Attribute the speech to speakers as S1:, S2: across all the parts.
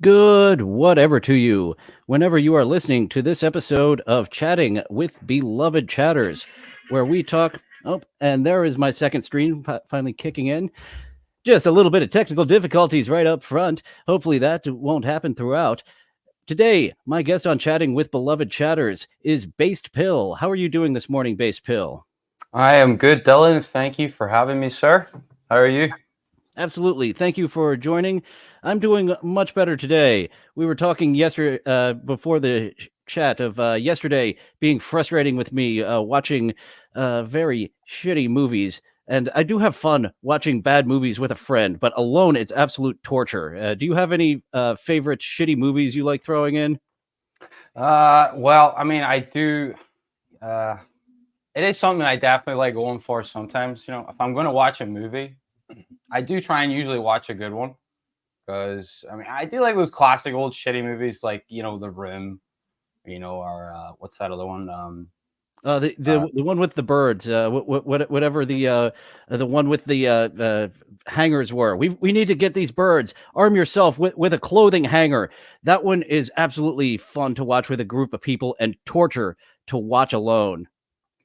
S1: Good whatever to you, whenever you are listening to this episode of Chatting with Beloved Chatters, where we talk. Oh, and there is my second stream finally kicking in. Just a little bit of technical difficulties right up front. Hopefully, that won't happen throughout. Today, my guest on Chatting with Beloved Chatters is Based Pill. How are you doing this morning, Based Pill?
S2: I am good, Dylan. Thank you for having me, sir. How are you?
S1: Absolutely. Thank you for joining. I'm doing much better today. We were talking yesterday before the chat of yesterday being frustrating with me watching very shitty movies. And I do have fun watching bad movies with a friend, but alone it's absolute torture. Do you have any favorite shitty movies you like throwing in?
S2: I do. Uh, it is something I definitely like going for sometimes. If I'm going to watch a movie, I do try and usually watch a good one because I do like those classic old shitty movies like The Room, or what's that other one?
S1: The one with the birds, whatever the one with the hangers were. We need to get these birds. Arm yourself with a clothing hanger. That one is absolutely fun to watch with a group of people and torture to watch alone.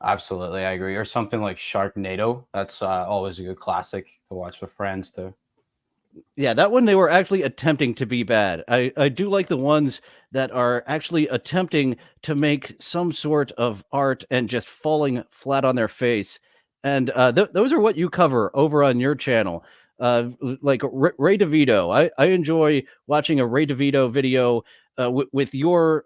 S2: Absolutely, I agree. Or something like Sharknado. That's always a good classic to watch with friends too.
S1: Yeah, that one they were actually attempting to be bad. I do like the ones that are actually attempting to make some sort of art and just falling flat on their face. And those are what you cover over on your channel. Like Ray DeVito. I enjoy watching a Ray DeVito video with your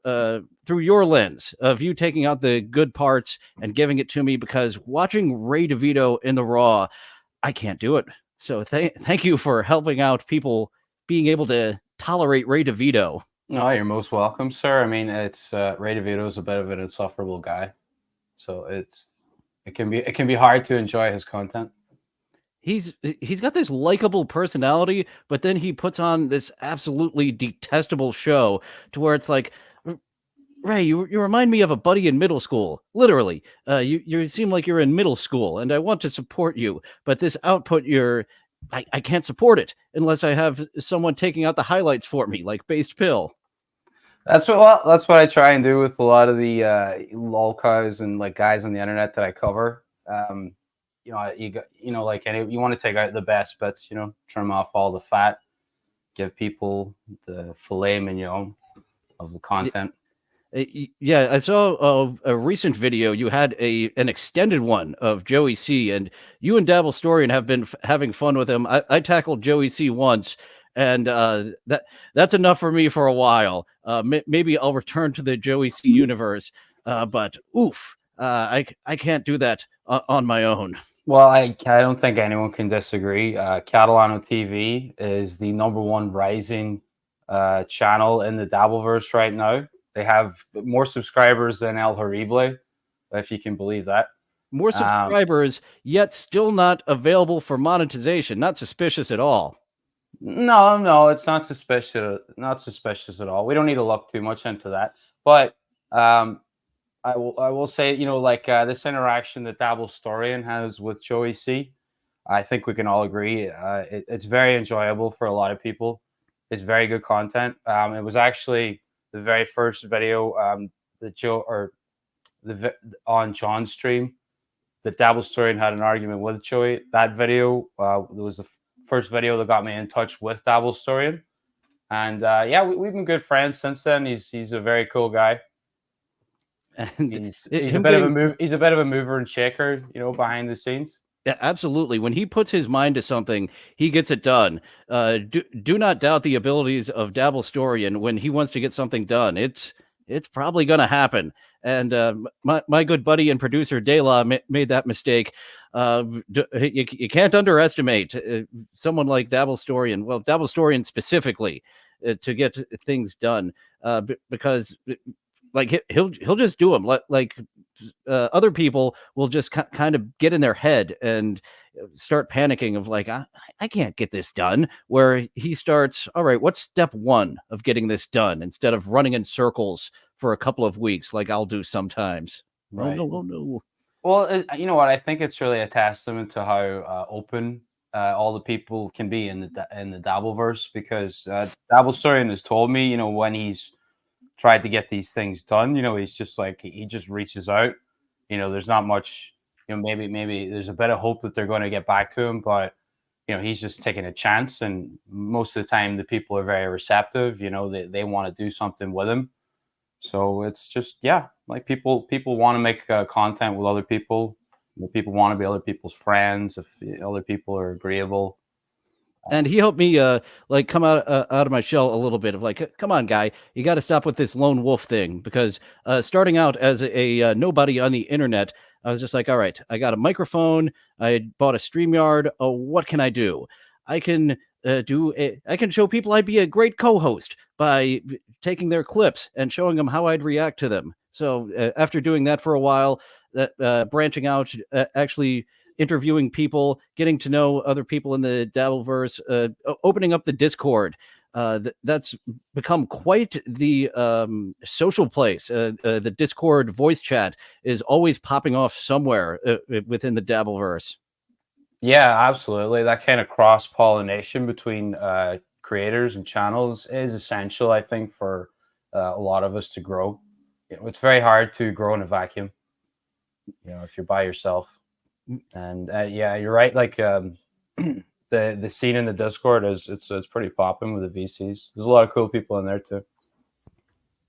S1: through your lens of you taking out the good parts and giving it to me, because watching Ray DeVito in the raw, I can't do it. So thank you for helping out people being able to tolerate Ray DeVito.
S2: No, you're most welcome, sir. It's Ray DeVito is a bit of an insufferable guy, so it can be hard to enjoy his content.
S1: He's got this likable personality, but then he puts on this absolutely detestable show to where it's like, Ray, you remind me of a buddy in middle school. Literally, you seem like you're in middle school, and I want to support you, but this output I can't support it unless I have someone taking out the highlights for me, like Based Pill.
S2: That's what I try and do with a lot of the LOLcows and like guys on the internet that I cover. You want to take out the best bits, trim off all the fat, give people the filet mignon of the content.
S1: Yeah, I saw a recent video. You had an extended one of Joey C, and you and Dabble Storian have been having fun with him. I tackled Joey C once, and that's enough for me for a while. Maybe I'll return to the Joey C universe, but oof, I can't do that on my own.
S2: Well, I don't think anyone can disagree. Catalano TV is the number one rising channel in the Dabbleverse right now. They have more subscribers than El Horrible, if you can believe that.
S1: More
S2: Um,
S1: subscribers, yet still not available for monetization. Not suspicious at all.
S2: no, it's not suspicious. Not suspicious at all. We don't need to look too much into that. But um, I will say, this interaction that Dabble Storian has with Joey C. I think we can all agree it's very enjoyable for a lot of people. It's very good content. It was actually the very first video that Joe or on John's stream that Dabble Storian had an argument with Joey. That video was the first video that got me in touch with Dabble Storian, and we've been good friends since then. He's a very cool guy.
S1: And
S2: He's a
S1: him
S2: bit of
S1: getting
S2: a he's a bit of a mover and shaker, behind the scenes.
S1: Yeah, absolutely. When he puts his mind to something, he gets it done. Do not doubt the abilities of Dabble Storian when he wants to get something done. It's probably going to happen. And my good buddy and producer Dela made that mistake. You can't underestimate someone like Dabble Storian. Well, Dabble Storian specifically to get things done, because like he'll just do them like other people will just kind of get in their head and start panicking of like, I can't get this done, where he starts, all right, what's step one of getting this done, instead of running in circles for a couple of weeks like I'll do sometimes.
S2: Right.
S1: Oh no.
S2: Well, you know what? I think it's really a testament to how open all the people can be in the Dabbleverse, because Dabblestorian has told me, when he's tried to get these things done, he's just like he just reaches out. There's not much, maybe there's a bit of hope that they're going to get back to him, but he's just taking a chance, and most of the time the people are very receptive. They want to do something with him. So it's just, yeah, like people want to make content with other people. People want to be other people's friends if other people are agreeable.
S1: And he helped me like come out of my shell a little bit of like, come on, guy, you got to stop with this lone wolf thing, because starting out as a nobody on the internet, I was just like, all right, I got a microphone, I bought a StreamYard. Oh, what can I do? I can I can show people I'd be a great co-host by taking their clips and showing them how I'd react to them. So after doing that for a while, branching out, actually interviewing people, getting to know other people in the Dabbleverse, opening up the Discord. That's become quite the social place. The Discord voice chat is always popping off somewhere within the Dabbleverse.
S2: Yeah, absolutely. That kind of cross pollination between creators and channels is essential, I think, for a lot of us to grow. It's very hard to grow in a vacuum, if you're by yourself. And yeah, you're right. Like the scene in the Discord it's pretty popping with the VCs. There's a lot of cool people in there too.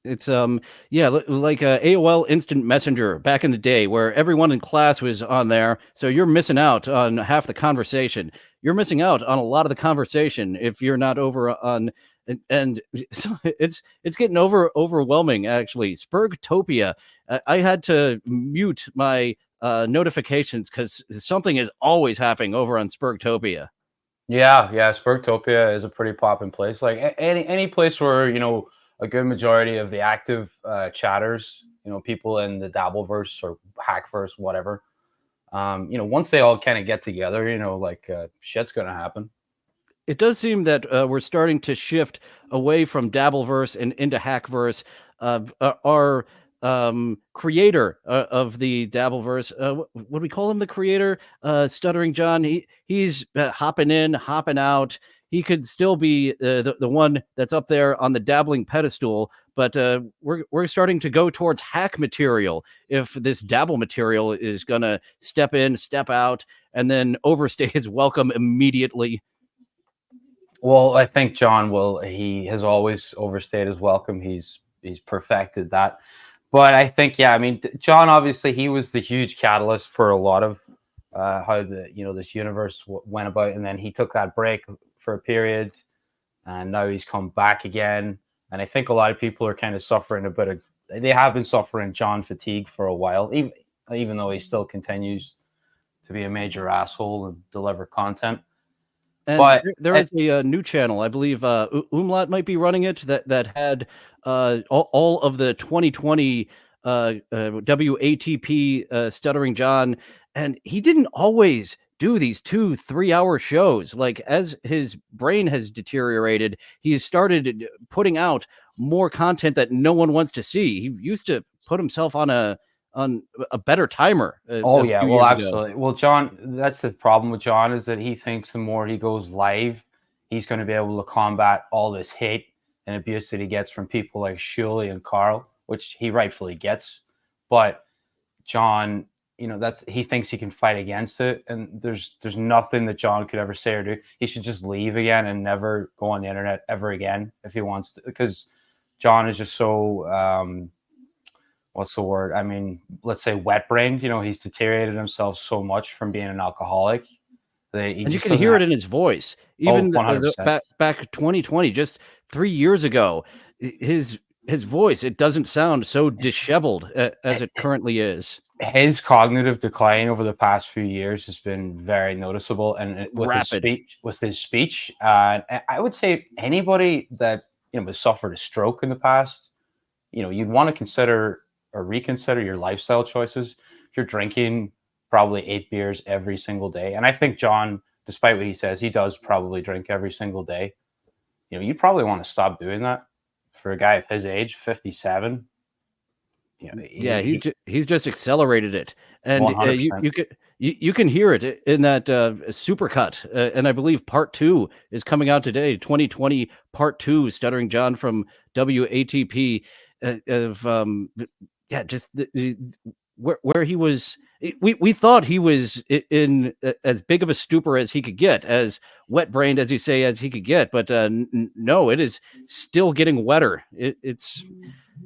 S1: It's yeah, like AOL Instant Messenger back in the day, where everyone in class was on there. So you're missing out on half the conversation. You're missing out on a lot of the conversation if you're not over on. And so it's getting overwhelming actually. Spurgtopia. I had to mute my notifications because something is always happening over on Spurgtopia.
S2: Yeah. Spurgtopia is a pretty popping place. Like any place where a good majority of the active chatters, people in the Dabbleverse or Hackverse, whatever. Once they all kind of get together, like shit's gonna happen.
S1: It does seem that we're starting to shift away from Dabbleverse and into Hackverse. Our creator of the Dabbleverse, what do we call him? The creator, Stuttering John. He's hopping in, hopping out. He could still be the one that's up there on the dabbling pedestal, but we're starting to go towards hack material. If this dabble material is gonna step in, step out, and then overstay his welcome immediately.
S2: Well, I think John will. He has always overstayed his welcome. He's perfected that. But I think, yeah, I mean, John, obviously he was the huge catalyst for a lot of how this universe went about, and then he took that break for a period, and now he's come back again. And I think a lot of people are kind of suffering a bit of. They have been suffering John fatigue for a while, even though he still continues to be a major asshole and deliver content.
S1: And
S2: But
S1: there is a new channel, I believe, Umlaut might be running it, that had all of the 2020 WATP Stuttering John, and he didn't always do these 2-3 hour shows. Like, as his brain has deteriorated, he has started putting out more content that no one wants to see. He used to put himself on a better timer
S2: oh
S1: a
S2: yeah,
S1: few
S2: well
S1: years ago.
S2: absolutely. Well, John, that's the problem with John, is that he thinks the more he goes live, he's going to be able to combat all this hate and abuse that he gets from people like Shuley and Carl, which he rightfully gets. But John, that's he thinks he can fight against it, and there's nothing that John could ever say or do. He should just leave again and never go on the internet ever again if he wants to, because John is just so what's the word? I mean, let's say wet brained. He's deteriorated himself so much from being an alcoholic that he
S1: And you
S2: just
S1: can
S2: doesn't
S1: hear
S2: have.
S1: it in his voice.
S2: Oh,
S1: Even
S2: 100%.
S1: back 2020, just 3 years ago, his voice, it doesn't sound so disheveled as it currently is.
S2: His cognitive decline over the past few years has been very noticeable, and
S1: Rapid.
S2: with his speech, I would say anybody that has suffered a stroke in the past, you'd want to consider or reconsider your lifestyle choices. If you're drinking probably 8 beers every single day, and I think John, despite what he says, he does probably drink every single day. You probably want to stop doing that for a guy of his age, 57.
S1: Yeah,
S2: He
S1: he's just accelerated it, and
S2: 100%.
S1: You can hear it in that supercut, and I believe part two is coming out today. 2020 part two, Stuttering John from WATP. Of Yeah, just where he was. We thought he was in as big of a stupor as he could get, as wet brained as you say as he could get. But no, it is still getting wetter. It's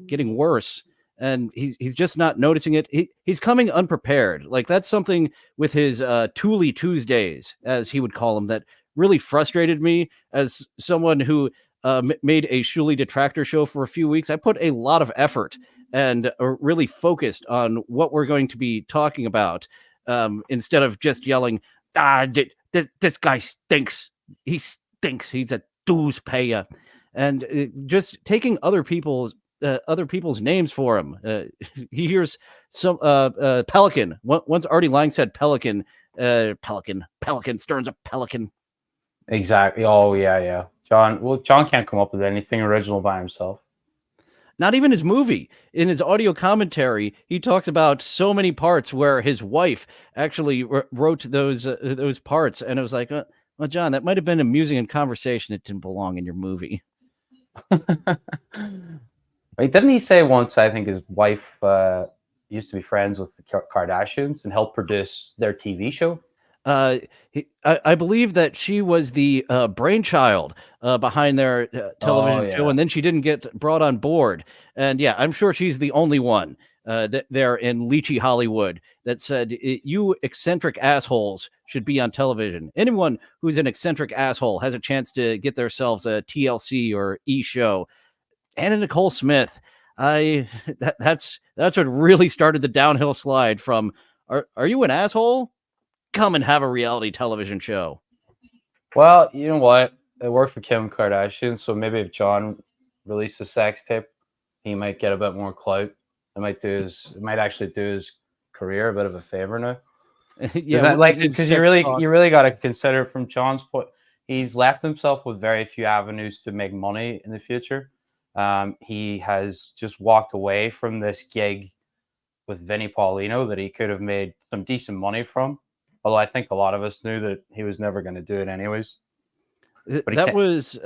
S1: getting worse, and he's just not noticing it. He's coming unprepared. Like, that's something with his Thule Tuesdays, as he would call them, that really frustrated me as someone who made a Shuli detractor show for a few weeks. I put a lot of effort and really focused on what we're going to be talking about, instead of just yelling, this guy stinks. He stinks. He's a dues payer. And just taking other people's names for him. He hears some Pelican. Once Artie Lang said Pelican, Pelican. Stern's a Pelican.
S2: Exactly. Oh yeah, yeah. John can't come up with anything original by himself.
S1: Not even his movie. In his audio commentary, he talks about so many parts where his wife actually wrote those parts, and it was like, well, John, that might have been amusing in conversation. It didn't belong in your movie.
S2: Wait, didn't he say once? I think his wife used to be friends with the Kardashians and helped produce their TV show.
S1: I believe that she was the brainchild behind their television show, and then she didn't get brought on board. And yeah, I'm sure she's the only one that there in Leachy Hollywood that said, you eccentric assholes should be on television. Anyone who's an eccentric asshole has a chance to get themselves a TLC or E show. Anna Nicole Smith, that's what really started the downhill slide from, are you an asshole? Come and have a reality television show.
S2: Well, you know what? It worked for Kim Kardashian, so maybe if John released a sex tape, he might get a bit more clout. It might actually do his career a bit of a favor now. Yeah, because you really got to consider, from John's point, he's left himself with very few avenues to make money in the future. He has just walked away from this gig with Vinnie Paulino that he could have made some decent money from. Although I think a lot of us knew that he was never going to do it anyways.
S1: But that was,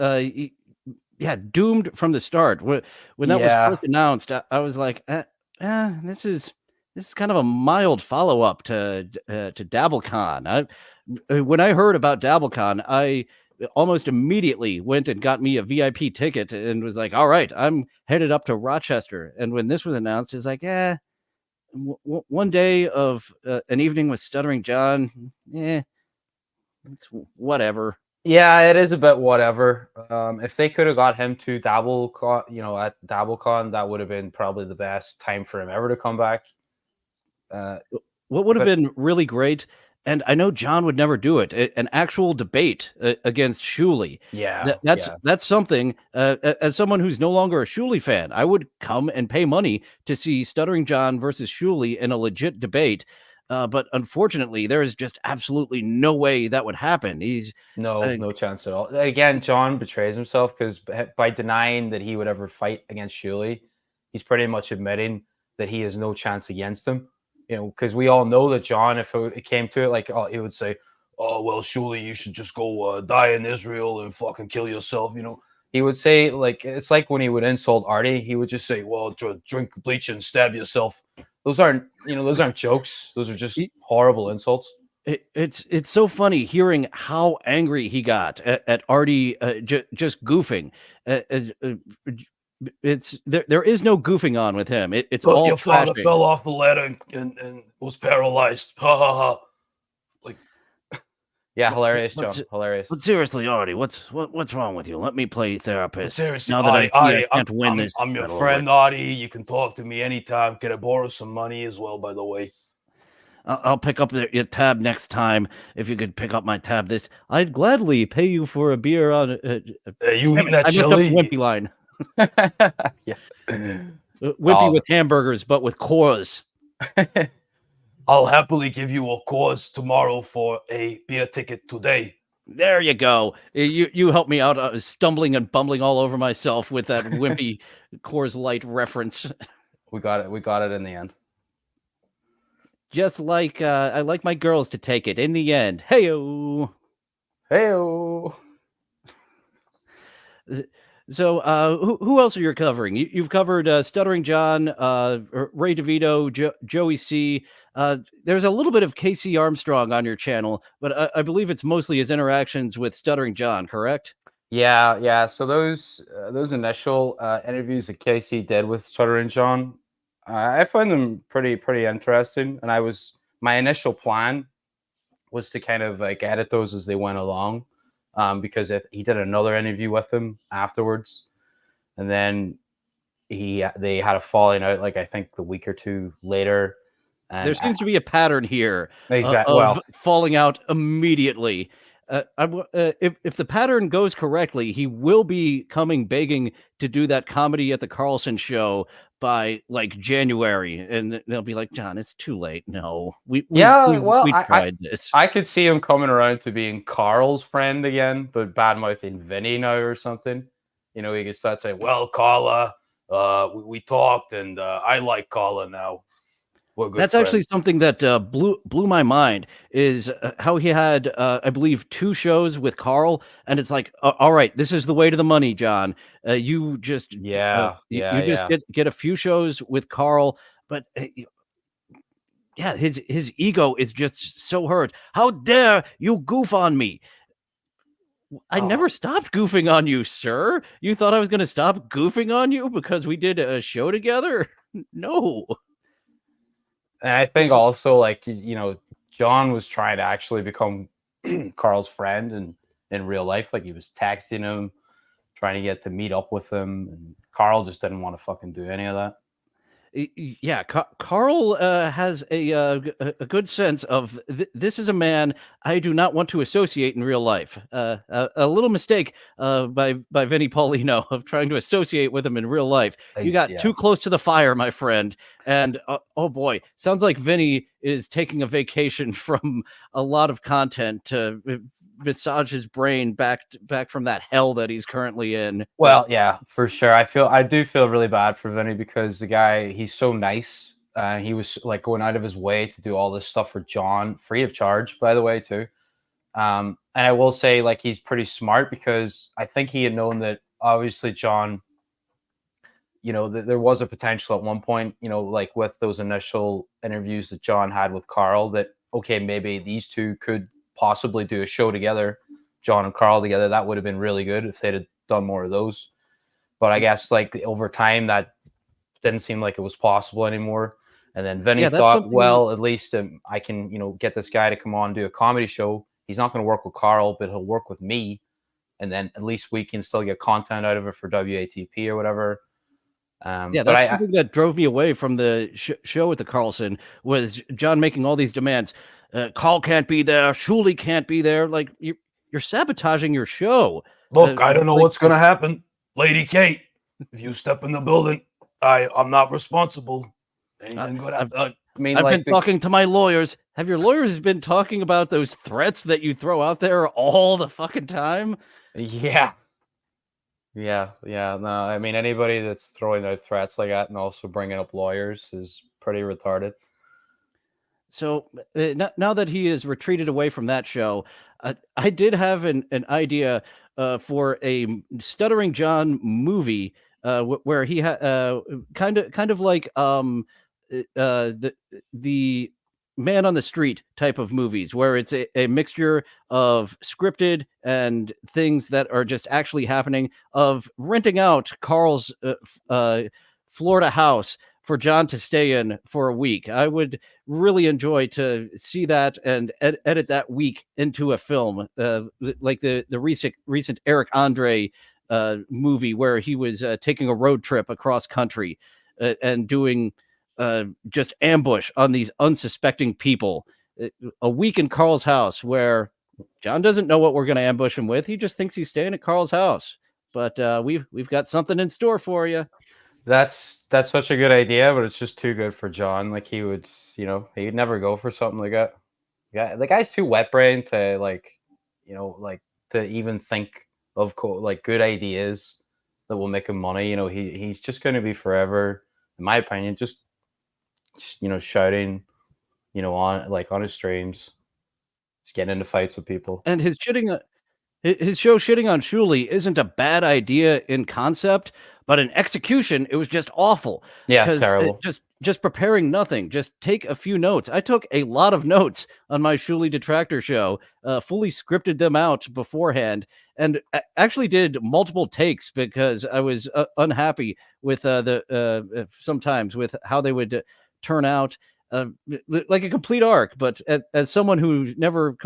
S1: doomed from the start. When that was first announced, I was like, this is kind of a mild follow up to DabbleCon. When I heard about DabbleCon, I almost immediately went and got me a VIP ticket and was like, all right, I'm headed up to Rochester. And when this was announced, it's like, one day of an evening with Stuttering John, it's whatever.
S2: Yeah, it is a bit whatever. If they could have got him to DabbleCon, at DabbleCon, that would have been probably the best time for him ever to come back.
S1: What would have been really great, and I know John would never do it, an actual debate against Shuli.
S2: Yeah,
S1: that's something. As someone who's no longer a Shuli fan, I would come and pay money to see Stuttering John versus Shuli in a legit debate. But unfortunately, there is just absolutely no way that would happen. He's
S2: no chance at all. Again, John betrays himself because by denying that he would ever fight against Shuli, he's pretty much admitting that he has no chance against him. Because we all know that John, if it came to it, he would say, "Oh well, Shuli, you should just go die in Israel and fucking kill yourself." He would say, it's like when he would insult Artie, he would just say, "Well, drink bleach and stab yourself." Those aren't jokes. Those are just horrible insults.
S1: It's so funny hearing how angry he got at Artie just goofing. There is no goofing on with him. It's all
S3: your father fell off the ladder and was paralyzed. Ha ha ha.
S2: Yeah, hilarious, John. Hilarious.
S1: But seriously, Artie, what's wrong with you? Let me play therapist.
S3: But seriously, now that I can't win this. I'm your friend, Artie. You can talk to me anytime. Can I borrow some money as well, by the way?
S1: I'll pick up your tab next time. If you could pick up my tab I'd gladly pay you for a beer on.
S3: You eating that chili?
S1: I messed up the Wimpy line.
S2: Yeah.
S1: Wimpy with hamburgers, but with cores.
S3: I'll happily give you a cause tomorrow for a beer ticket today.
S1: There you go. You helped me out. I was stumbling and bumbling all over myself with that wimpy Coors Light reference.
S2: We got it. We got it in the end.
S1: just like I like my girls to take it in the end. Hey-o.
S2: Hey-o.
S1: So, who else are you covering? You've covered Stuttering John, Ray DeVito, Joey C. There's a little bit of Casey Armstrong on your channel, but I believe it's mostly his interactions with Stuttering John, correct?
S2: Yeah. So those initial interviews that Casey did with Stuttering John, I find them pretty interesting. And my initial plan was to kind of like edit those as they went along, because he did another interview with him afterwards, and then they had a falling out, like I think the week or two later. And
S1: there seems to be a pattern here
S2: exactly.
S1: of falling out immediately. If the pattern goes correctly, he will be coming begging to do that comedy at the Carlson show by like January, and they'll be like, "John, it's too late. No, we've tried this."
S2: I could see him coming around to being Carl's friend again, but bad mouthing Vinny now or something. You know, he could start saying, "Well, Carla, we talked, and I like Carla now."
S1: That's actually something that blew my mind, is how he had, I believe, 2 shows with Carl, and it's like, all right, this is the way to the money, John. You just get a few shows with Carl, but yeah, his ego is just so hurt. How dare you goof on me? I never stopped goofing on you, sir. You thought I was going to stop goofing on you because we did a show together? No.
S2: And I think also, like, you know, John was trying to actually become Carl's friend and in real life. Like, he was texting him, trying to get to meet up with him, and Carl just didn't want to fucking do any of that.
S1: Yeah, Carl has a good sense of this is a man I do not want to associate in real life. A little mistake by Vinny Paulino of trying to associate with him in real life. You got too close to the fire, my friend. And oh boy, sounds like Vinny is taking a vacation from a lot of content to massage his brain back from that hell that he's currently in.
S2: Well, yeah, for sure. I do feel really bad for Vinny, because the guy, he's so nice. He was like going out of his way to do all this stuff for John, free of charge, by the way, too. And I will say, like, he's pretty smart, because I think he had known that obviously John, you know, there was a potential at one point, you know, like with those initial interviews that John had with Carl, that, okay, maybe these two could possibly do a show together, John and Carl together. That would have been really good if they'd have done more of those. But I guess, like, over time, that didn't seem like it was possible anymore. And then Vinny thought, well, at least I can, you know, get this guy to come on and do a comedy show. He's not going to work with Carl, but he'll work with me. And then at least we can still get content out of it for WATP or whatever.
S1: Yeah, that's something that drove me away from the show at the Carlson, was John making all these demands. Carl can't be there. Shuley can't be there. Like, you're sabotaging your show.
S3: Look, I don't know what's going to happen. Lady Kate, if you step in the building, I'm not responsible. Anything good happen?
S2: I mean,
S1: I've been talking to my lawyers. Have your lawyers been talking about those threats that you throw out there all the fucking time?
S2: Yeah. No, I mean, anybody that's throwing out threats like that and also bringing up lawyers is pretty retarded.
S1: So now that he is retreated away from that show, I did have an idea for a Stuttering John movie where he had kind of like the Man on the Street type of movies, where it's a mixture of scripted and things that are just actually happening, of renting out Carl's Florida house for John to stay in for a week. I would really enjoy to see that and edit that week into a film, like the recent Eric Andre movie, where he was taking a road trip across country and doing just ambush on these unsuspecting people. A week in Carl's house, where John doesn't know what we're going to ambush him with. He just thinks he's staying at Carl's house. But we've got something in store for you.
S2: That's such a good idea, but it's just too good for John. Like, he would, you know, he'd never go for something like that. Yeah, the guy's too wet brained to, like, you know, like, to even think of like good ideas that will make him money. You know, he's just going to be forever, in my opinion, just you know, shouting on his streams, just getting into fights with people.
S1: And his show shitting on Shuli isn't a bad idea in concept, but in execution, it was just awful.
S2: Yeah,
S1: Because
S2: terrible.
S1: just preparing nothing. Just take a few notes. I took a lot of notes on my Shuli Detractor show, fully scripted them out beforehand, and actually did multiple takes because I was unhappy with sometimes with how they would turn out. Like a complete arc, but as someone who never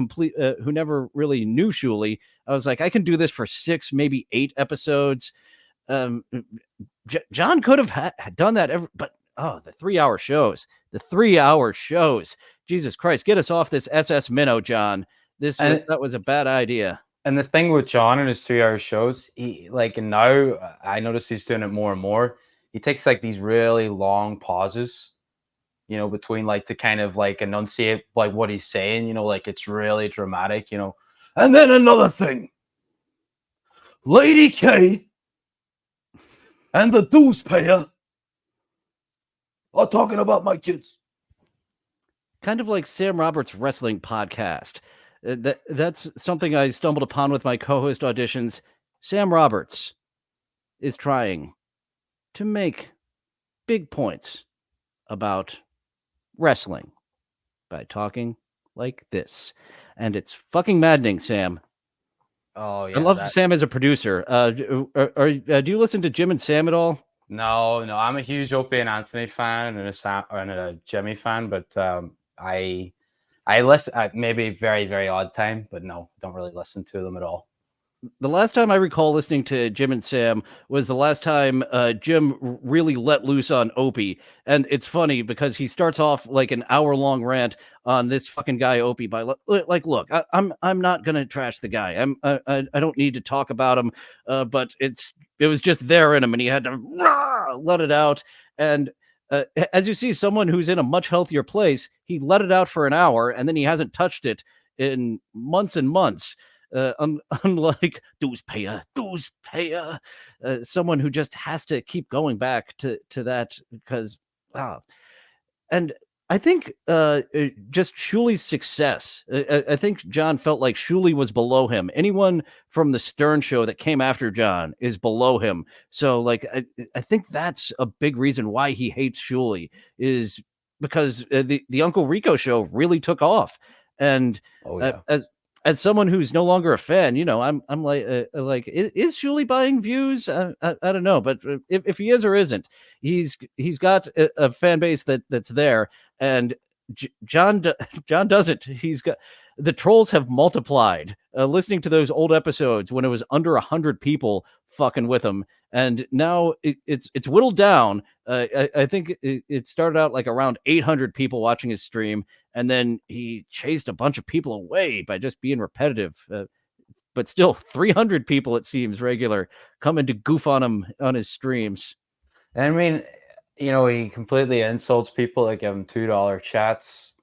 S1: really knew Shuli, I was like, I can do this for 6, maybe 8 episodes. John could have done that, but the 3-hour shows, Jesus Christ, get us off this SS Minnow, John. That was a bad idea.
S2: And the thing with John and his 3-hour shows, and now I notice he's doing it more and more. He takes like these really long pauses, between like to kind of like enunciate like what he's saying, like it's really dramatic,
S3: And then another thing, Lady K and the dues payer are talking about my kids.
S1: Kind of like Sam Roberts' wrestling podcast. That's something I stumbled upon with my co-host auditions. Sam Roberts is trying to make big points about wrestling by talking like this, and it's fucking maddening, Sam.
S2: Oh yeah,
S1: I love Sam as a producer. Do you listen to Jim and Sam at all?
S2: No, I'm a huge Opie and Anthony fan and a Jimmy fan, but I listen at maybe very, very odd time, but no, don't really listen to them at all.
S1: The last time I recall listening to Jim and Sam was the last time Jim really let loose on Opie. And it's funny because he starts off like an hour-long rant on this fucking guy Opie by like, look, I'm not gonna trash the guy. I don't need to talk about him, but it was just there in him, and he had to let it out. And as you see, someone who's in a much healthier place, he let it out for an hour, and then he hasn't touched it in months and months. Unlike dues payer, someone who just has to keep going back to that because and I think just Shuli's success. I think John felt like Shuli was below him. Anyone from the Stern show that came after John is below him. So like I think that's a big reason why he hates Shuli is because the Uncle Rico show really took off. And as someone who's no longer a fan, I'm like, is Shuli buying views? I don't know, but if he is or isn't, he's got a fan base that's there, and John doesn't. He's got the trolls have multiplied. Listening to those old episodes when it was under 100 people fucking with him, and now it's whittled down. I think it started out like around 800 people watching his stream. And then he chased a bunch of people away by just being repetitive. But still, 300 people, it seems, regular, coming to goof on him on his streams.
S2: I mean, he completely insults people that give him $2 chats.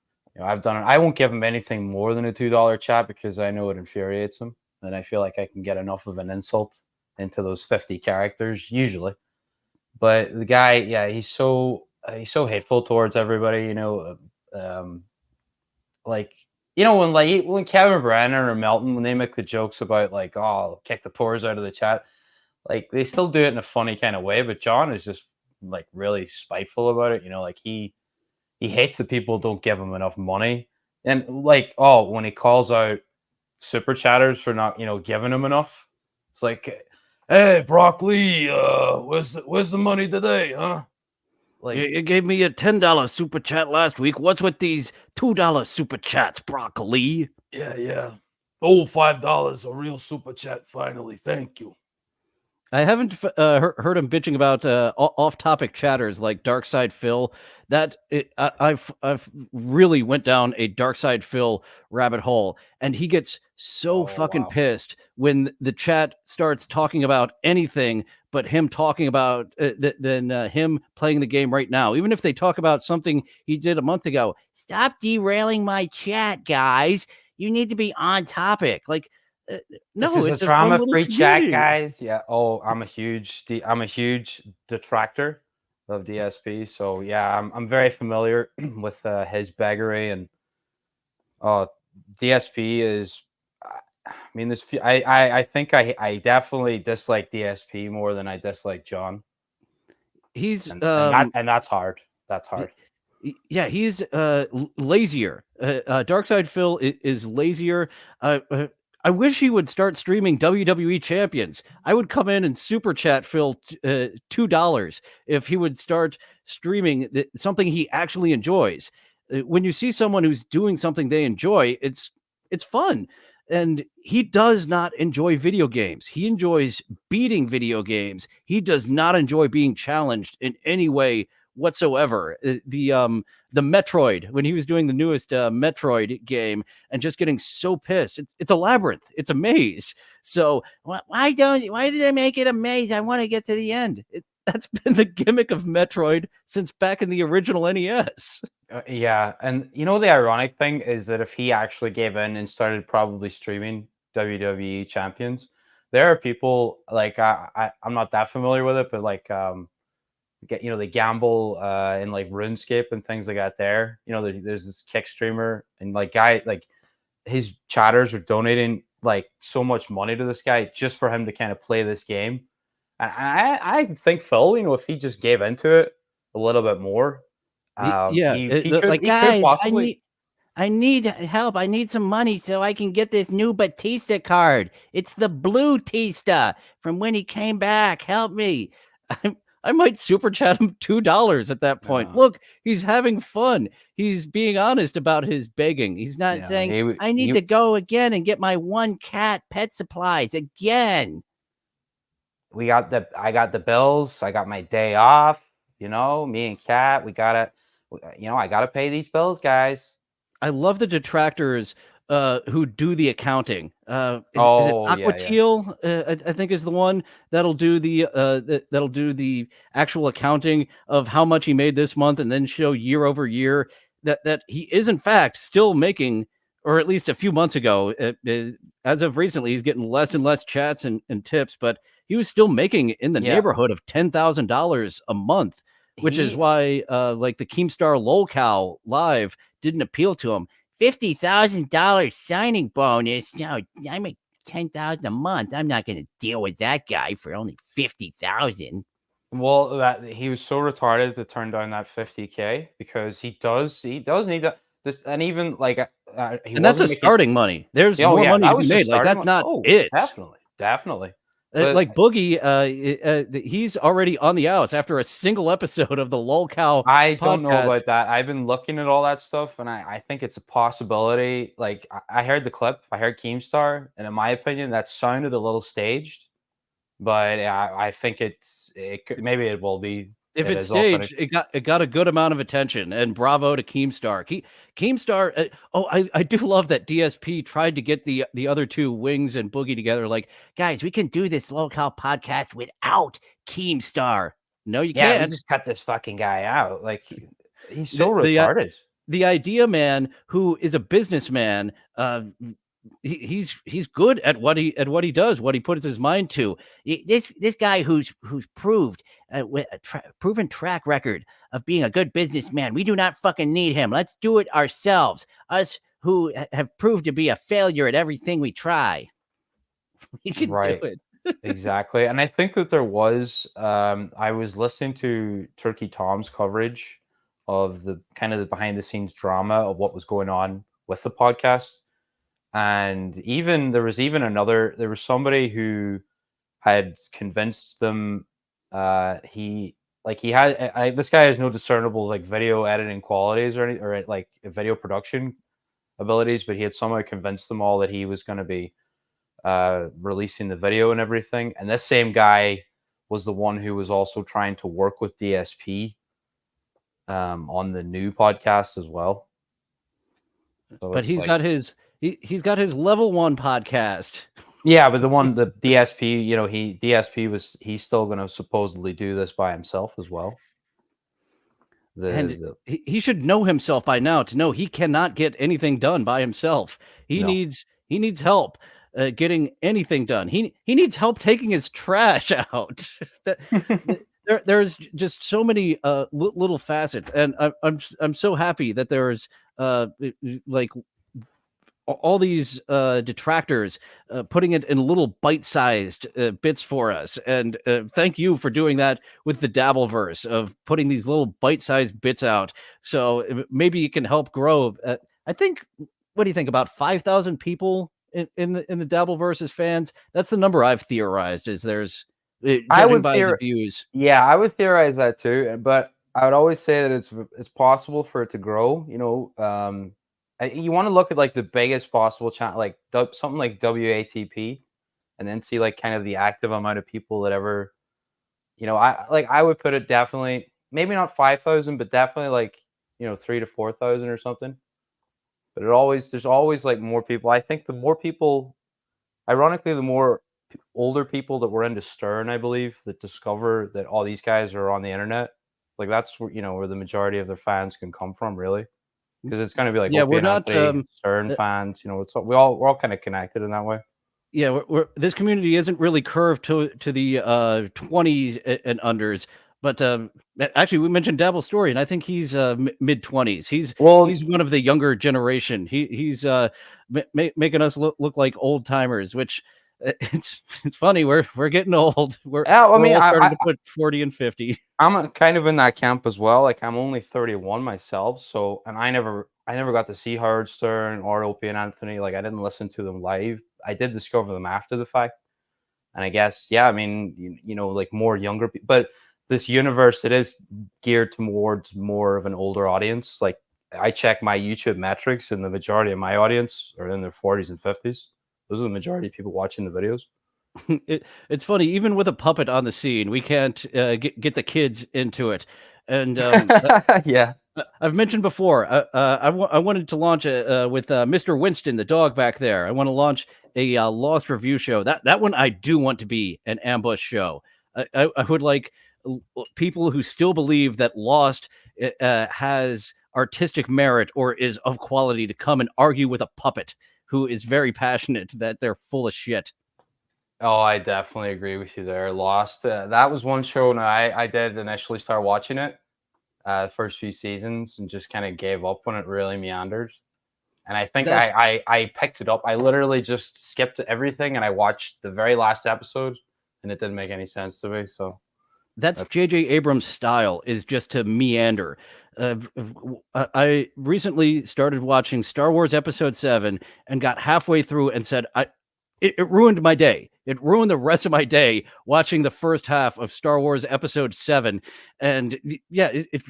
S2: I've done it. I won't give him anything more than a $2 chat because I know it infuriates him. And I feel like I can get enough of an insult into those 50 characters, usually. But the guy, yeah, he's so hateful towards everybody, when Kevin Brennan or Melton, when they make the jokes about like, oh, kick the pores out of the chat, like they still do it in a funny kind of way. But John is just like really spiteful about it. Like he hates that people don't give him enough money. And like, when he calls out super chatters for not, giving him enough, it's like,
S3: hey, Brock Lee, where's the money today, huh?
S1: Like, you gave me a $10 super chat last week. What's with these $2 super chats, broccoli?
S3: Yeah. Oh, $5, a real super chat, finally. Thank you.
S1: I haven't heard him bitching about off-topic chatters like Darkside Phil. I've really went down a Darkside Phil rabbit hole, and he gets so fucking pissed when the chat starts talking about anything but him talking about him playing the game right now. Even if they talk about something he did a month ago, stop derailing my chat, guys. You need to be on topic. Like. No,
S2: it's a drama-free chat, guys. Yeah. Oh, I'm a huge detractor of DSP. So yeah, I'm very familiar with his beggary, and DSP is. I mean, I think I definitely dislike DSP more than I dislike John,
S1: He's
S2: and that's hard. That's
S1: y-
S2: hard.
S1: yeah, he's lazier. Darkside Phil is lazier. I wish he would start streaming WWE champions. I would come in and super chat Phil $2 if he would start streaming something he actually enjoys. When you see someone who's doing something they enjoy, it's fun. And he does not enjoy video games. He enjoys beating video games. He does not enjoy being challenged in any way whatsoever. The Metroid, when he was doing the newest Metroid game and just getting so pissed. It's a labyrinth. It's a maze. So why do they make it a maze? I want to get to the end. That's been the gimmick of Metroid since back in the original NES.
S2: Yeah, and you know the ironic thing is that if he actually gave in and started probably streaming WWE champions, there are people like I'm not that familiar with it, but like they gamble in like RuneScape and things like that. There's this kick streamer and like guy like his chatters are donating like so much money to this guy just for him to kind of play this game. And I think Phil, if he just gave into it a little bit more,
S1: Yeah,
S2: he could
S1: like
S2: he could
S1: guys,
S2: possibly.
S1: I need help. I need some money so I can get this new Batista card. It's the blue Tista from when he came back. Help me. I might super chat him $2 at that point. Look, he's having fun. He's being honest about his begging. He's not saying, I need to go again and get my one cat pet supplies again.
S2: I got the bills. I got my day off. Me and Kat, I gotta pay these bills, guys.
S1: I love the detractors who do the accounting. Is it Aqua
S2: yeah.
S1: Teal? I think is the one that'll do the actual accounting of how much he made this month, and then show year over year that he is in fact still making, or at least a few months ago, as of recently, he's getting less and less chats and tips, but he was still making in the neighborhood of $10,000 a month, which is why like the Keemstar LOLcow live didn't appeal to him. $50,000 signing bonus. No, I make $10,000 a month. I'm not going to deal with that guy for only $50,000.
S2: Well, that he was so retarded to turn down that $50K because he does need that. This and even like
S1: and that's a starting money. There's more money to be made. Like that's not it.
S2: Definitely.
S1: Like Boogie, he's already on the outs after a single episode of the LOLcow.
S2: I don't know about that. I've been looking at all that stuff, and I think it's a possibility. Like I heard the clip, I heard Keemstar, and in my opinion, that sounded a little staged. But I think maybe it will be.
S1: If it's staged, it got a good amount of attention, and bravo to Keemstar. Keemstar. I do love that DSP tried to get the other two, Wings and Boogie, together. Like, guys, we can do this LOLcow podcast without Keemstar. No, you can't.
S2: Yeah, just cut this fucking guy out. Like, he's so retarded.
S1: The idea man, who is a businessman, he's good at what he does, what he puts his mind to. This guy who's proved with a proven track record of being a good businessman. We do not fucking need him. Let's do it ourselves. Us who have proved to be a failure at everything we try. We can do it.
S2: Exactly. And I think that there was I was listening to Turkey Tom's coverage of the kind of the behind the scenes drama of what was going on with the podcast. And there was somebody who had convinced them this guy has no discernible like video editing qualities or like video production abilities, but he had somehow convinced them all that he was going to be releasing the video and everything. And this same guy was the one who was also trying to work with DSP on the new podcast as well.
S1: So but he's got his level 1 podcast.
S2: Yeah, but the DSP, he's still going to supposedly do this by himself as well.
S1: He should know himself by now to know he cannot get anything done by himself. He needs help getting anything done. He needs help taking his trash out. there's just so many little facets, and I'm so happy that there's like all these detractors putting it in little bite-sized bits for us. And thank you for doing that with the Dabbleverse of putting these little bite-sized bits out. So maybe it can help grow. I think. What do you think about 5,000 people in the Dabbleverse as fans? That's the number I've theorized. Is there's
S2: I
S1: judging
S2: would
S1: by the
S2: theor
S1: views.
S2: Yeah, I would theorize that too, but I would always say that it's possible for it to grow. You want to look at like the biggest possible channel, like something like WATP, and then see like kind of the active amount of people that ever, I would put it definitely maybe not 5,000, but definitely like 3 to 4,000 or something. But there's always like more people. I think the more people, ironically, the more older people that were into Stern, I believe, that discover that all these guys are on the internet. Like that's where the majority of their fans can come from, really, because it's going to be like
S1: Yeah,
S2: Opie
S1: we're
S2: and
S1: not.
S2: Anthony, Stern fans. We're all kind of connected in that way.
S1: Yeah, this community isn't really curved to the 20s and unders, but actually we mentioned Dabble Story, and I think he's mid 20s.
S2: Well,
S1: He's one of the younger generation. He's making us look like old timers, which it's funny. We're getting old.
S2: yeah, I
S1: We're
S2: mean,
S1: all starting to put 40 and 50.
S2: I'm kind of in that camp as well. Like I'm only 31 myself, so and I never got to see Howard Stern or Opie and Anthony. Like I didn't listen to them live. I did discover them after the fact. And I guess, yeah, I mean, like more younger people, but this universe, it is geared towards more of an older audience. Like I check my YouTube metrics, and the majority of my audience are in their 40s and 50s. Those are the majority of people watching the videos.
S1: It's funny, even with a puppet on the scene, we can't get the kids into it. And
S2: Yeah.
S1: I've mentioned before, I wanted to launch with Mr. Winston, the dog back there. I want to launch a Lost review show. That one I do want to be an ambush show. I would like people who still believe that Lost has artistic merit or is of quality to come and argue with a puppet who is very passionate that they're full of shit.
S2: Oh, I definitely agree with you there. Lost. That was one show, and I did initially start watching it, the first few seasons, and just kind of gave up when it really meandered. And I think
S1: That's
S2: I picked it up. I literally just skipped everything and I watched the very last episode, and it didn't make any sense to me. So
S1: That's J.J. Abrams' style, is just to meander. I recently started watching Star Wars Episode 7 and got halfway through and said, it ruined my day. It ruined the rest of my day watching the first half of Star Wars Episode 7. And yeah, it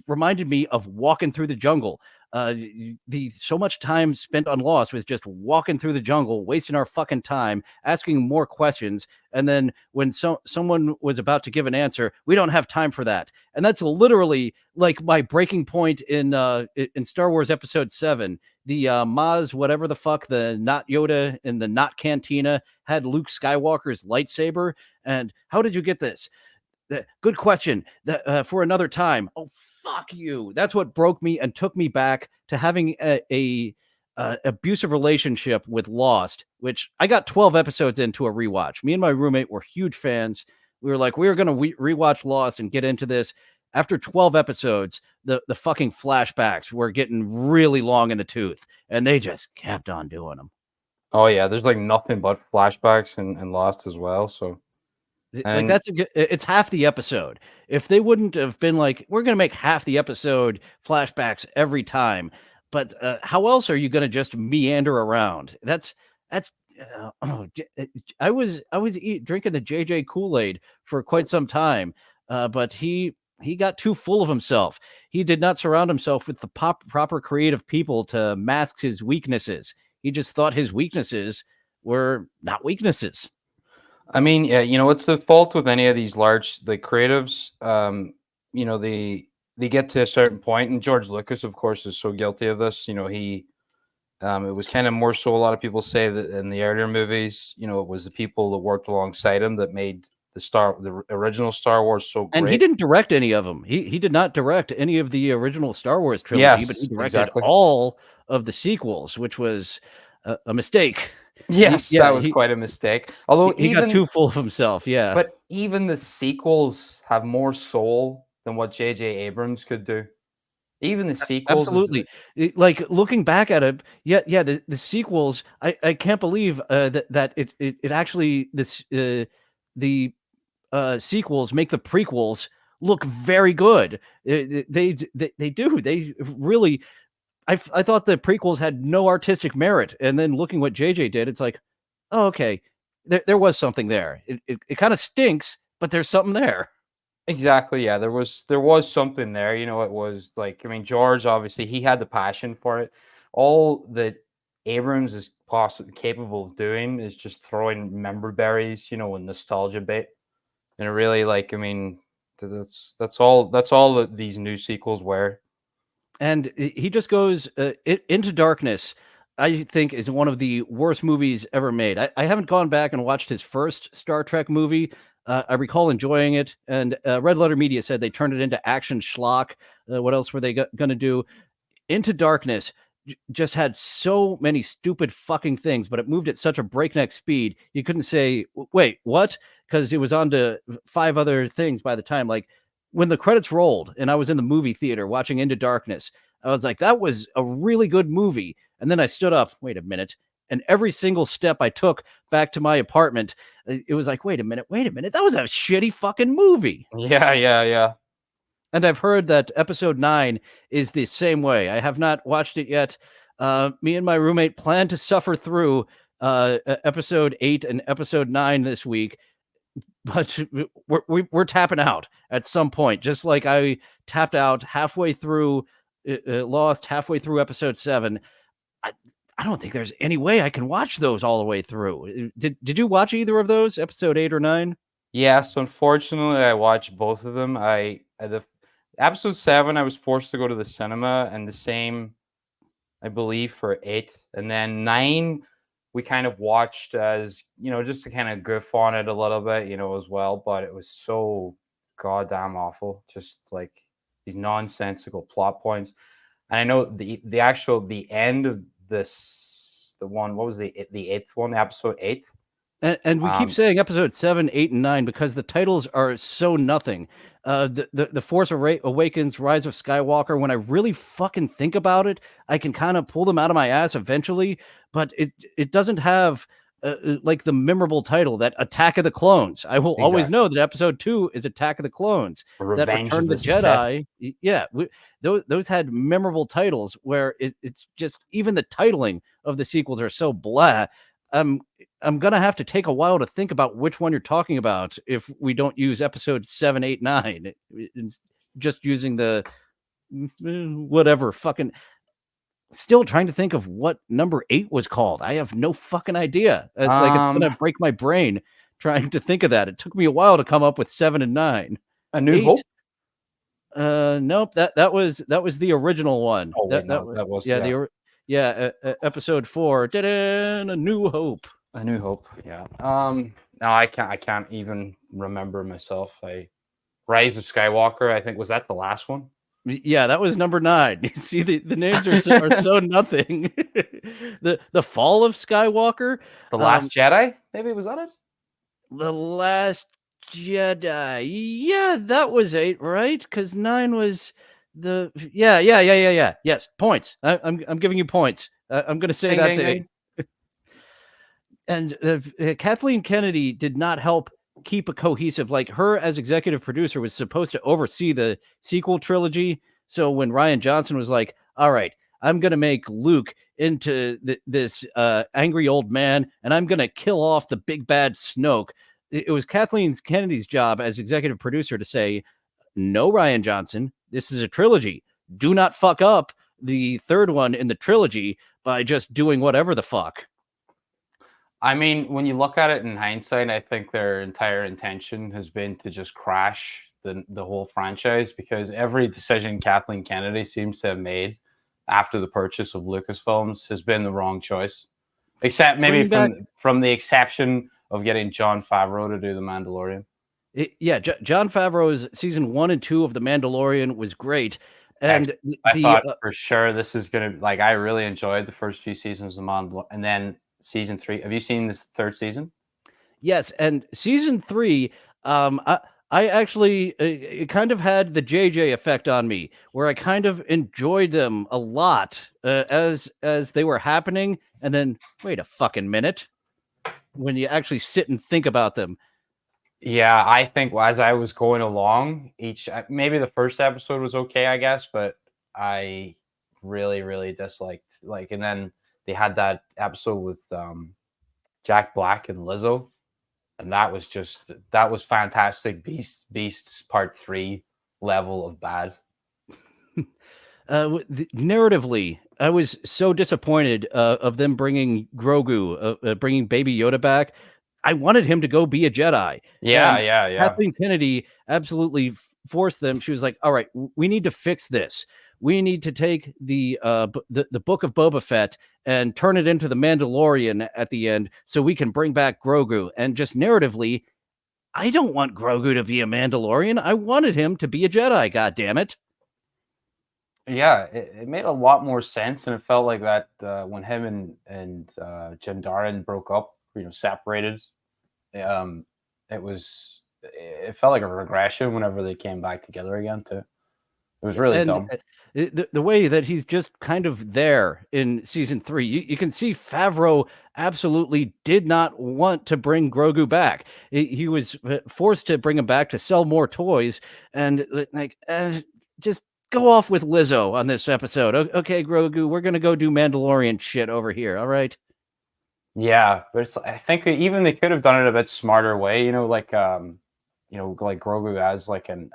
S1: reminded me of walking through the jungle. So much time spent on Lost was just walking through the jungle, wasting our fucking time, asking more questions. And then when someone was about to give an answer, we don't have time for that. And that's literally like my breaking point in Star Wars Episode 7. The Maz, whatever the fuck, the not Yoda and the not Cantina had Luke Skywalker's lightsaber. And how did you get this? Good question. For another time. Oh, fuck you. That's what broke me and took me back to having a abusive relationship with Lost, which I got 12 episodes into a rewatch. Me and my roommate were huge fans. We were like, we were going to rewatch Lost and get into this. After 12 episodes, the fucking flashbacks were getting really long in the tooth, and they just kept on doing them.
S2: oh yeah, there's like nothing but flashbacks and Lost as well. So
S1: Like
S2: and
S1: it's half the episode. If they wouldn't have been like, we're going to make half the episode flashbacks every time, but how else are you going to just meander around? That's I was drinking the JJ Kool-Aid for quite some time, but he got too full of himself. He did not surround himself with the proper creative people to mask his weaknesses. He just thought his weaknesses were not weaknesses.
S2: I mean, yeah, it's the fault with any of these large creatives. They get to a certain point, and George Lucas, of course, is so guilty of this. He it was kind of more so, a lot of people say that in the earlier movies, it was the people that worked alongside him that made the original Star Wars so great.
S1: And he didn't direct any of them. He did not direct any of the original Star Wars trilogy, but he
S2: Yes,
S1: directed
S2: exactly.
S1: all of the sequels, which was a mistake.
S2: Yes,
S1: Yeah,
S2: that was quite a mistake. Although
S1: he got
S2: even
S1: too full of himself. Yeah,
S2: but even the sequels have more soul than what J.J. Abrams could do. Even the sequels is
S1: absolutely. Like looking back at it, yeah, the sequels. I can't believe that it actually the sequels make the prequels look very good. They do. They really. I thought the prequels had no artistic merit, and then looking what JJ did, it's like, oh, okay, there was something there. It kind of stinks, but there's something there.
S2: exactly, yeah, there was something there, it was like, I mean, George, obviously, he had the passion for it. All that Abrams is possibly capable of doing is just throwing member berries, and nostalgia bait. And it really, like, I mean, that's all that these new sequels were.
S1: And he just goes into darkness. I think is one of the worst movies ever made. I haven't gone back and watched his first Star Trek movie. I recall enjoying it, and Red Letter Media said they turned it into action schlock. What else were they going to do? Into Darkness just had so many stupid fucking things, but it moved at such a breakneck speed. You couldn't say, wait, what? Because it was on to 5 other things by the time. Like when the credits rolled and I was in the movie theater watching Into Darkness, I was like, that was a really good movie. And then I stood up, wait a minute. And every single step I took back to my apartment, it was like, wait a minute. That was a shitty fucking movie.
S2: Yeah, yeah, yeah.
S1: And I've heard that episode 9 is the same way. I have not watched it yet. Me and my roommate plan to suffer through episode 8 and episode 9 this week, but we're tapping out at some point, just like I tapped out halfway through Lost, halfway through episode 7. I don't think there's any way I can watch those all the way through. Did you watch either of those, episode 8 or 9?
S2: Yes, unfortunately, I watched both of them. The episode 7, I was forced to go to the cinema, and the same, I believe, for 8. And then 9, we kind of watched as, just to kind of goof on it a little bit, as well. But it was so goddamn awful. Just like these nonsensical plot points. And I know the end of the one, what was the 8th one, episode 8?
S1: And we keep saying episode 7, 8, and 9 because the titles are so nothing. The Force Awakens, Rise of Skywalker. When I really fucking think about it, I can kind of pull them out of my ass eventually. But it doesn't have like the memorable title that Attack of the Clones. I will always know that episode 2 is Attack of the Clones.
S2: Revenge
S1: that Return
S2: of
S1: of the Jedi. Yeah, those had memorable titles where it's just even the titling of the sequels are so blah. I'm gonna have to take a while to think about which one you're talking about if we don't use episode 7, 8, 9. It's just using the whatever fucking. Still trying to think of what number 8 was called. I have no fucking idea. Like it's gonna break my brain trying to think of that. It took me a while to come up with 7 and 9.
S2: A New
S1: 8,
S2: Hope.
S1: Nope. That was the original one.
S2: Oh wait, no, that was
S1: episode 4. A New Hope.
S2: A New Hope. Yeah. No, I can't even remember myself. Rise of Skywalker, I think, was that the last one?
S1: Yeah, that was number 9. You see, the names are so nothing. the Fall of Skywalker,
S2: The Last Jedi, maybe, was that it?
S1: The Last Jedi. Yeah, that was 8, right? Because 9 was the yeah. Yes, points. I'm giving you points. I'm going to say
S2: Ding,
S1: that's
S2: ding,
S1: 8.
S2: ding.
S1: And Kathleen Kennedy did not help keep a cohesive, like her as executive producer was supposed to oversee the sequel trilogy. So when Rian Johnson was like, all right, I'm going to make Luke into this angry old man, and I'm going to kill off the big bad Snoke. It was Kathleen Kennedy's job as executive producer to say, no, Rian Johnson, this is a trilogy. Do not fuck up the third one in the trilogy by just doing whatever the fuck.
S2: I mean, when you look at it in hindsight, I think their entire intention has been to just crash the whole franchise, because every decision Kathleen Kennedy seems to have made after the purchase of Lucasfilms has been the wrong choice, except maybe from the exception of getting Jon Favreau to do The Mandalorian.
S1: Jon Favreau's season 1 and 2 of The Mandalorian was great. And
S2: I thought for sure this is going to, like, I really enjoyed the first few seasons of Mandalorian, and then season 3. Have you seen this third season?
S1: Yes, and season 3, I actually it kind of had the JJ effect on me, where I kind of enjoyed them a lot as they were happening, and then wait a fucking minute, when you actually sit and think about them.
S2: Yeah, I think as I was going along, maybe the first episode was okay, I guess, but I really, really disliked and then they had that episode with Jack Black and Lizzo, and that was fantastic. Beasts Part 3 level of bad.
S1: Narratively, I was so disappointed of them bringing Grogu, bringing Baby Yoda back. I wanted him to go be a Jedi.
S2: Yeah,
S1: And
S2: yeah, yeah.
S1: Kathleen Kennedy absolutely forced them. She was like, "All right, we need to fix this. We need to take the Book of Boba Fett and turn it into the Mandalorian at the end, so we can bring back Grogu." And just narratively, I don't want Grogu to be a Mandalorian. I wanted him to be a Jedi. God damn it!
S2: Yeah, it made a lot more sense, and it felt like that when him and Jandaren broke up, separated. Um, it felt like a regression whenever they came back together again. Too, it was really
S1: And
S2: dumb.
S1: the way that he's just kind of there in season 3, you can see Favreau absolutely did not want to bring Grogu back. He was forced to bring him back to sell more toys, and just go off with Lizzo on this episode. Okay, Grogu, we're gonna go do Mandalorian shit over here. All right.
S2: Yeah, but I think even they could have done it a bit smarter way. Like like Grogu as like an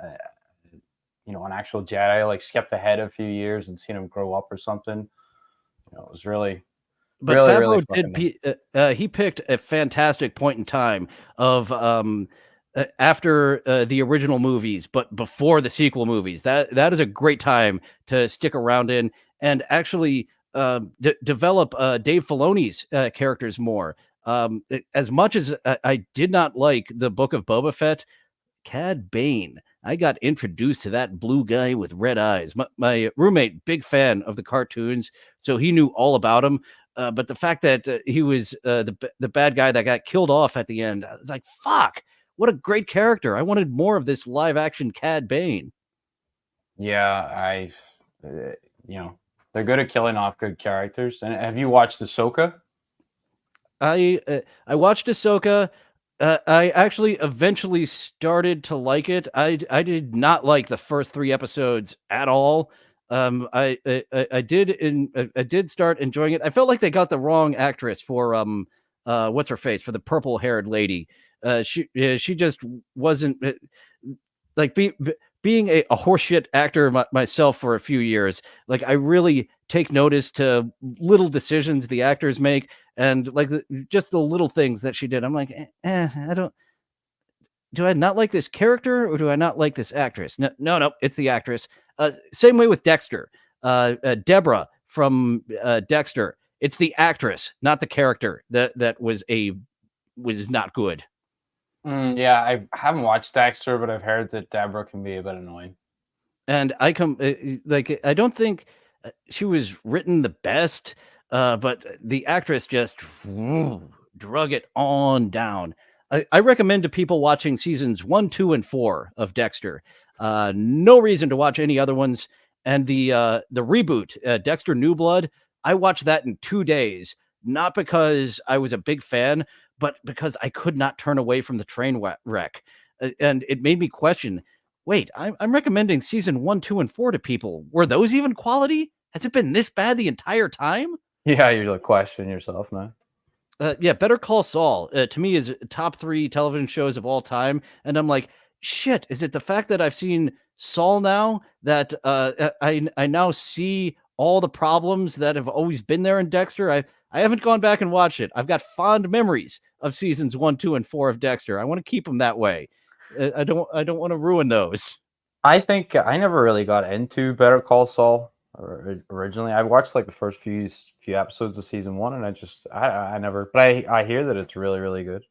S2: actual Jedi, like skipped ahead a few years and seen him grow up or something. It was really,
S1: But
S2: really,
S1: Favreau
S2: really fucking.
S1: he picked a fantastic point in time of after the original movies, but before the sequel movies. That is a great time to stick around in and actually develop Dave Filoni's characters more. As much as I did not like the Book of Boba Fett, Cad Bane. I got introduced to that blue guy with red eyes. My roommate, big fan of the cartoons, so he knew all about him. But the fact that he was the bad guy that got killed off at the end, I was like, "Fuck! What a great character! I wanted more of this live action Cad Bane."
S2: Yeah, they're good at killing off good characters. And have you watched Ahsoka?
S1: I watched Ahsoka. I actually eventually started to like it. I did not like the first 3 episodes at all. I did start enjoying it. I felt like they got the wrong actress for what's her face, for the purple haired lady. She just wasn't like being a horseshit actor myself for a few years. Like, I really take notice to little decisions the actors make, and like just the little things that she did. I'm like, I don't. Do I not like this character, or do I not like this actress? No, it's the actress. Same way with Dexter. Deborah from Dexter. It's the actress, not the character that was not good.
S2: Yeah, I haven't watched Dexter, but I've heard that Deborah can be a bit annoying.
S1: And I I don't think she was written the best, but the actress just drug it on down. I recommend to people watching seasons 1, 2, and 4 of Dexter. No reason to watch any other ones. And the reboot, Dexter New Blood, I watched that in 2 days, not because I was a big fan, but because I could not turn away from the train wreck. And it made me question, wait, I'm recommending season 1, 2, and 4 to people. Were those even quality? Has it been this bad the entire time?
S2: Yeah, you're like questioning yourself, man.
S1: Yeah, Better Call Saul to me is top 3 television shows of all time, and I'm like, shit. Is it the fact that I've seen Saul now that I now see all the problems that have always been there in Dexter? I haven't gone back and watched it. I've got fond memories of seasons 1, 2, and 4 of Dexter. I want to keep them that way. I don't want to ruin those.
S2: I think I never really got into Better Call Saul originally. I watched like the first few episodes of season 1, and I never. But I hear that it's really, really good.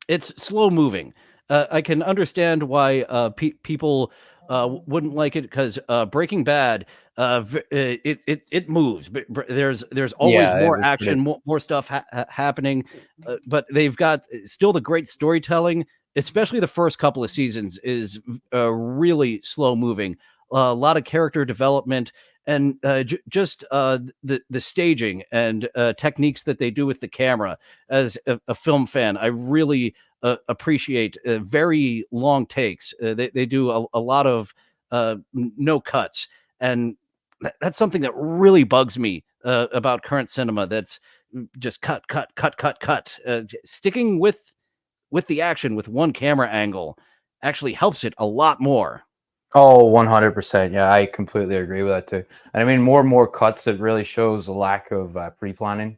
S1: It's slow moving. I can understand why people wouldn't like it because Breaking Bad, it moves. There's always
S2: Yeah, it
S1: more
S2: was
S1: action,
S2: pretty.
S1: more stuff happening, but they've got still the great storytelling. Especially the first couple of seasons is really slow moving. A lot of character development and just the staging and techniques that they do with the camera. As a film fan, I really appreciate very long takes. They do a lot of no cuts, and that's something that really bugs me about current cinema. That's just cut, cut, cut, cut, cut. Sticking with the action with one camera angle actually helps it a lot more.
S2: Oh, 100%. Yeah, I completely agree with that too. And I mean, more and more cuts, it really shows a lack of pre-planning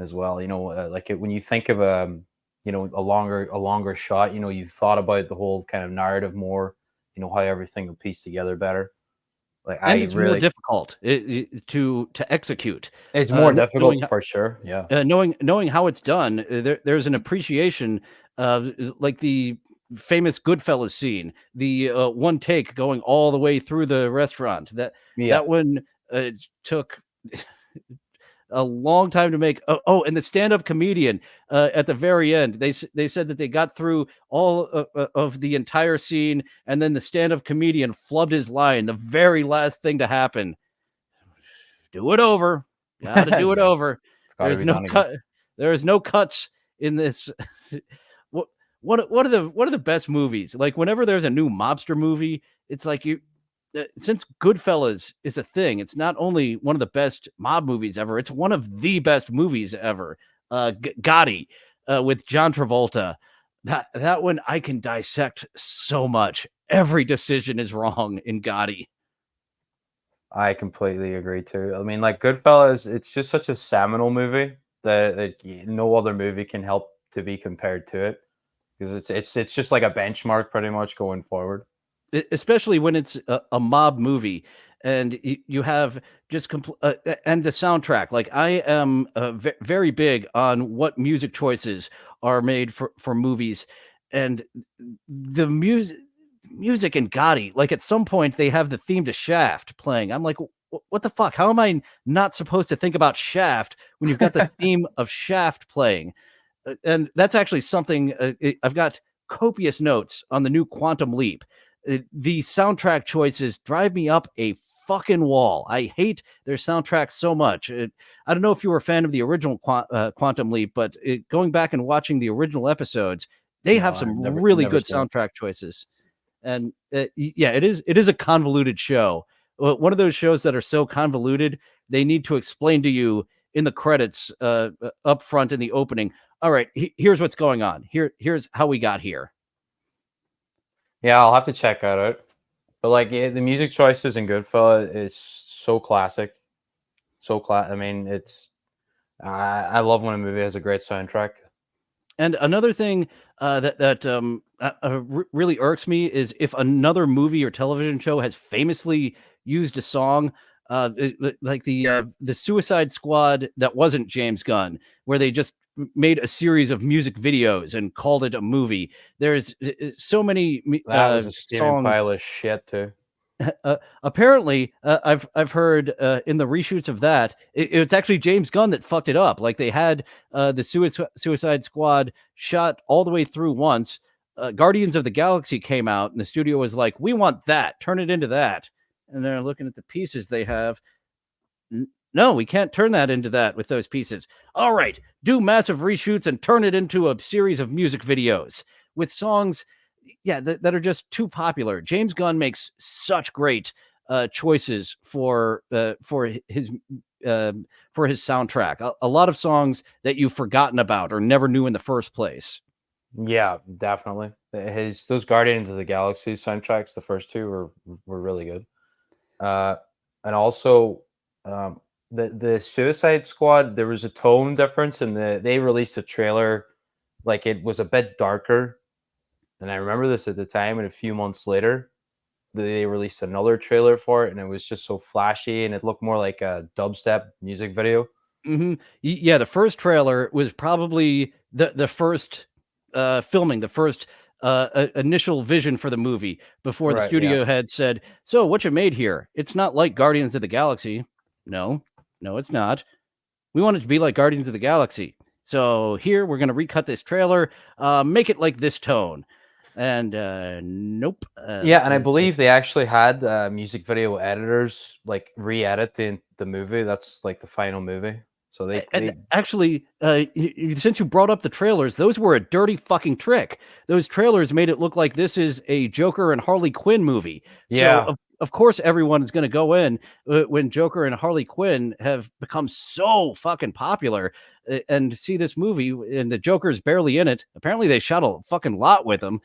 S2: as well. Like when you think of a longer shot, you've thought about the whole kind of narrative more, how everything will piece together better. Like
S1: And
S2: I
S1: it's more
S2: really,
S1: difficult to execute.
S2: it's more
S1: Knowing
S2: difficult for sure. Yeah.
S1: knowing how it's done, there's an appreciation of like the famous Goodfellas scene, the one take going all the way through the restaurant.
S2: Yeah.
S1: That one took a long time to make. And the stand-up comedian at the very end, they said that they got through all of the entire scene, and then the stand-up comedian flubbed his line. The very last thing to happen. Do it over. Got to do it
S2: Yeah.
S1: over.
S2: It's got to
S1: There's
S2: be
S1: no
S2: done again.
S1: cut. There is no cuts in this. what what are the best movies? Like whenever there's a new mobster movie, it's like since Goodfellas is a thing, it's not only one of the best mob movies ever, it's one of the best movies ever. Gotti with John Travolta. That one I can dissect so much. Every decision is wrong in Gotti.
S2: I completely agree too. I mean, like Goodfellas, it's just such a seminal movie that no other movie can help to be compared to it because it's just like a benchmark pretty much going forward.
S1: Especially when it's a mob movie and you have just and the soundtrack. Like I am very big on what music choices are made for movies, and the music in Gotti. Like at some point they have the theme to Shaft playing. I'm like, what the fuck? How am I not supposed to think about Shaft when you've got the theme of Shaft playing? And that's actually something I've got copious notes on the new Quantum Leap. The soundtrack choices drive me up a fucking wall. I hate their soundtrack so much. I don't know if you were a fan of the original Quantum Leap, but going back and watching the original episodes, they
S2: No,
S1: have
S2: I've
S1: some
S2: never
S1: really
S2: never
S1: good
S2: seen it.
S1: soundtrack choices. And yeah, it is a convoluted show. One of those shows that are so convoluted, they need to explain to you in the credits up front in the opening. All right, here's what's going on. Here's how we got here.
S2: Yeah, I'll have to check that out. But like the music choices in Goodfella is so classic, I mean, I love when a movie has a great soundtrack.
S1: And another thing that really irks me is if another movie or television show has famously used a song, like the Suicide Squad that wasn't James Gunn, where they just made a series of music videos and called it a movie. There's so many
S2: That was a steaming
S1: songs.
S2: pile of shit too.
S1: Apparently, I've heard in the reshoots of that, it's actually James Gunn that fucked it up. Like they had the Suicide Squad shot all the way through once. Guardians of the Galaxy came out, and the studio was like, "We want that. Turn it into that." And they're looking at the pieces they have. No, we can't turn that into that with those pieces. All right, do massive reshoots and turn it into a series of music videos with songs, yeah, that are just too popular. James Gunn makes such great choices for his soundtrack. A lot of songs that you've forgotten about or never knew in the first place.
S2: Yeah, definitely. Those Guardians of the Galaxy soundtracks, the first two were really good. And also the Suicide Squad, there was a tone difference, and they released a trailer like it was a bit darker. And I remember this at the time, and a few months later, they released another trailer for it, and it was just so flashy, and it looked more like a dubstep music video.
S1: Yeah, the first trailer was probably the first filming, the first initial vision for the movie before the
S2: Right,
S1: studio head said, "So, what you made here? It's not like Guardians of the Galaxy." No, it's not. We want it to be like Guardians of the Galaxy. So here we're going to recut this trailer, make it like this tone. And nope.
S2: Yeah, and I believe they actually had music video editors like re-edit the movie. That's like the final movie. So they
S1: actually, since you brought up the trailers, those were a dirty fucking trick. Those trailers made it look like this is a Joker and Harley Quinn movie.
S2: Yeah.
S1: So of course everyone is going to go in when Joker and Harley Quinn have become so fucking popular and see this movie, and the Joker is barely in it. Apparently they shot a fucking lot with him.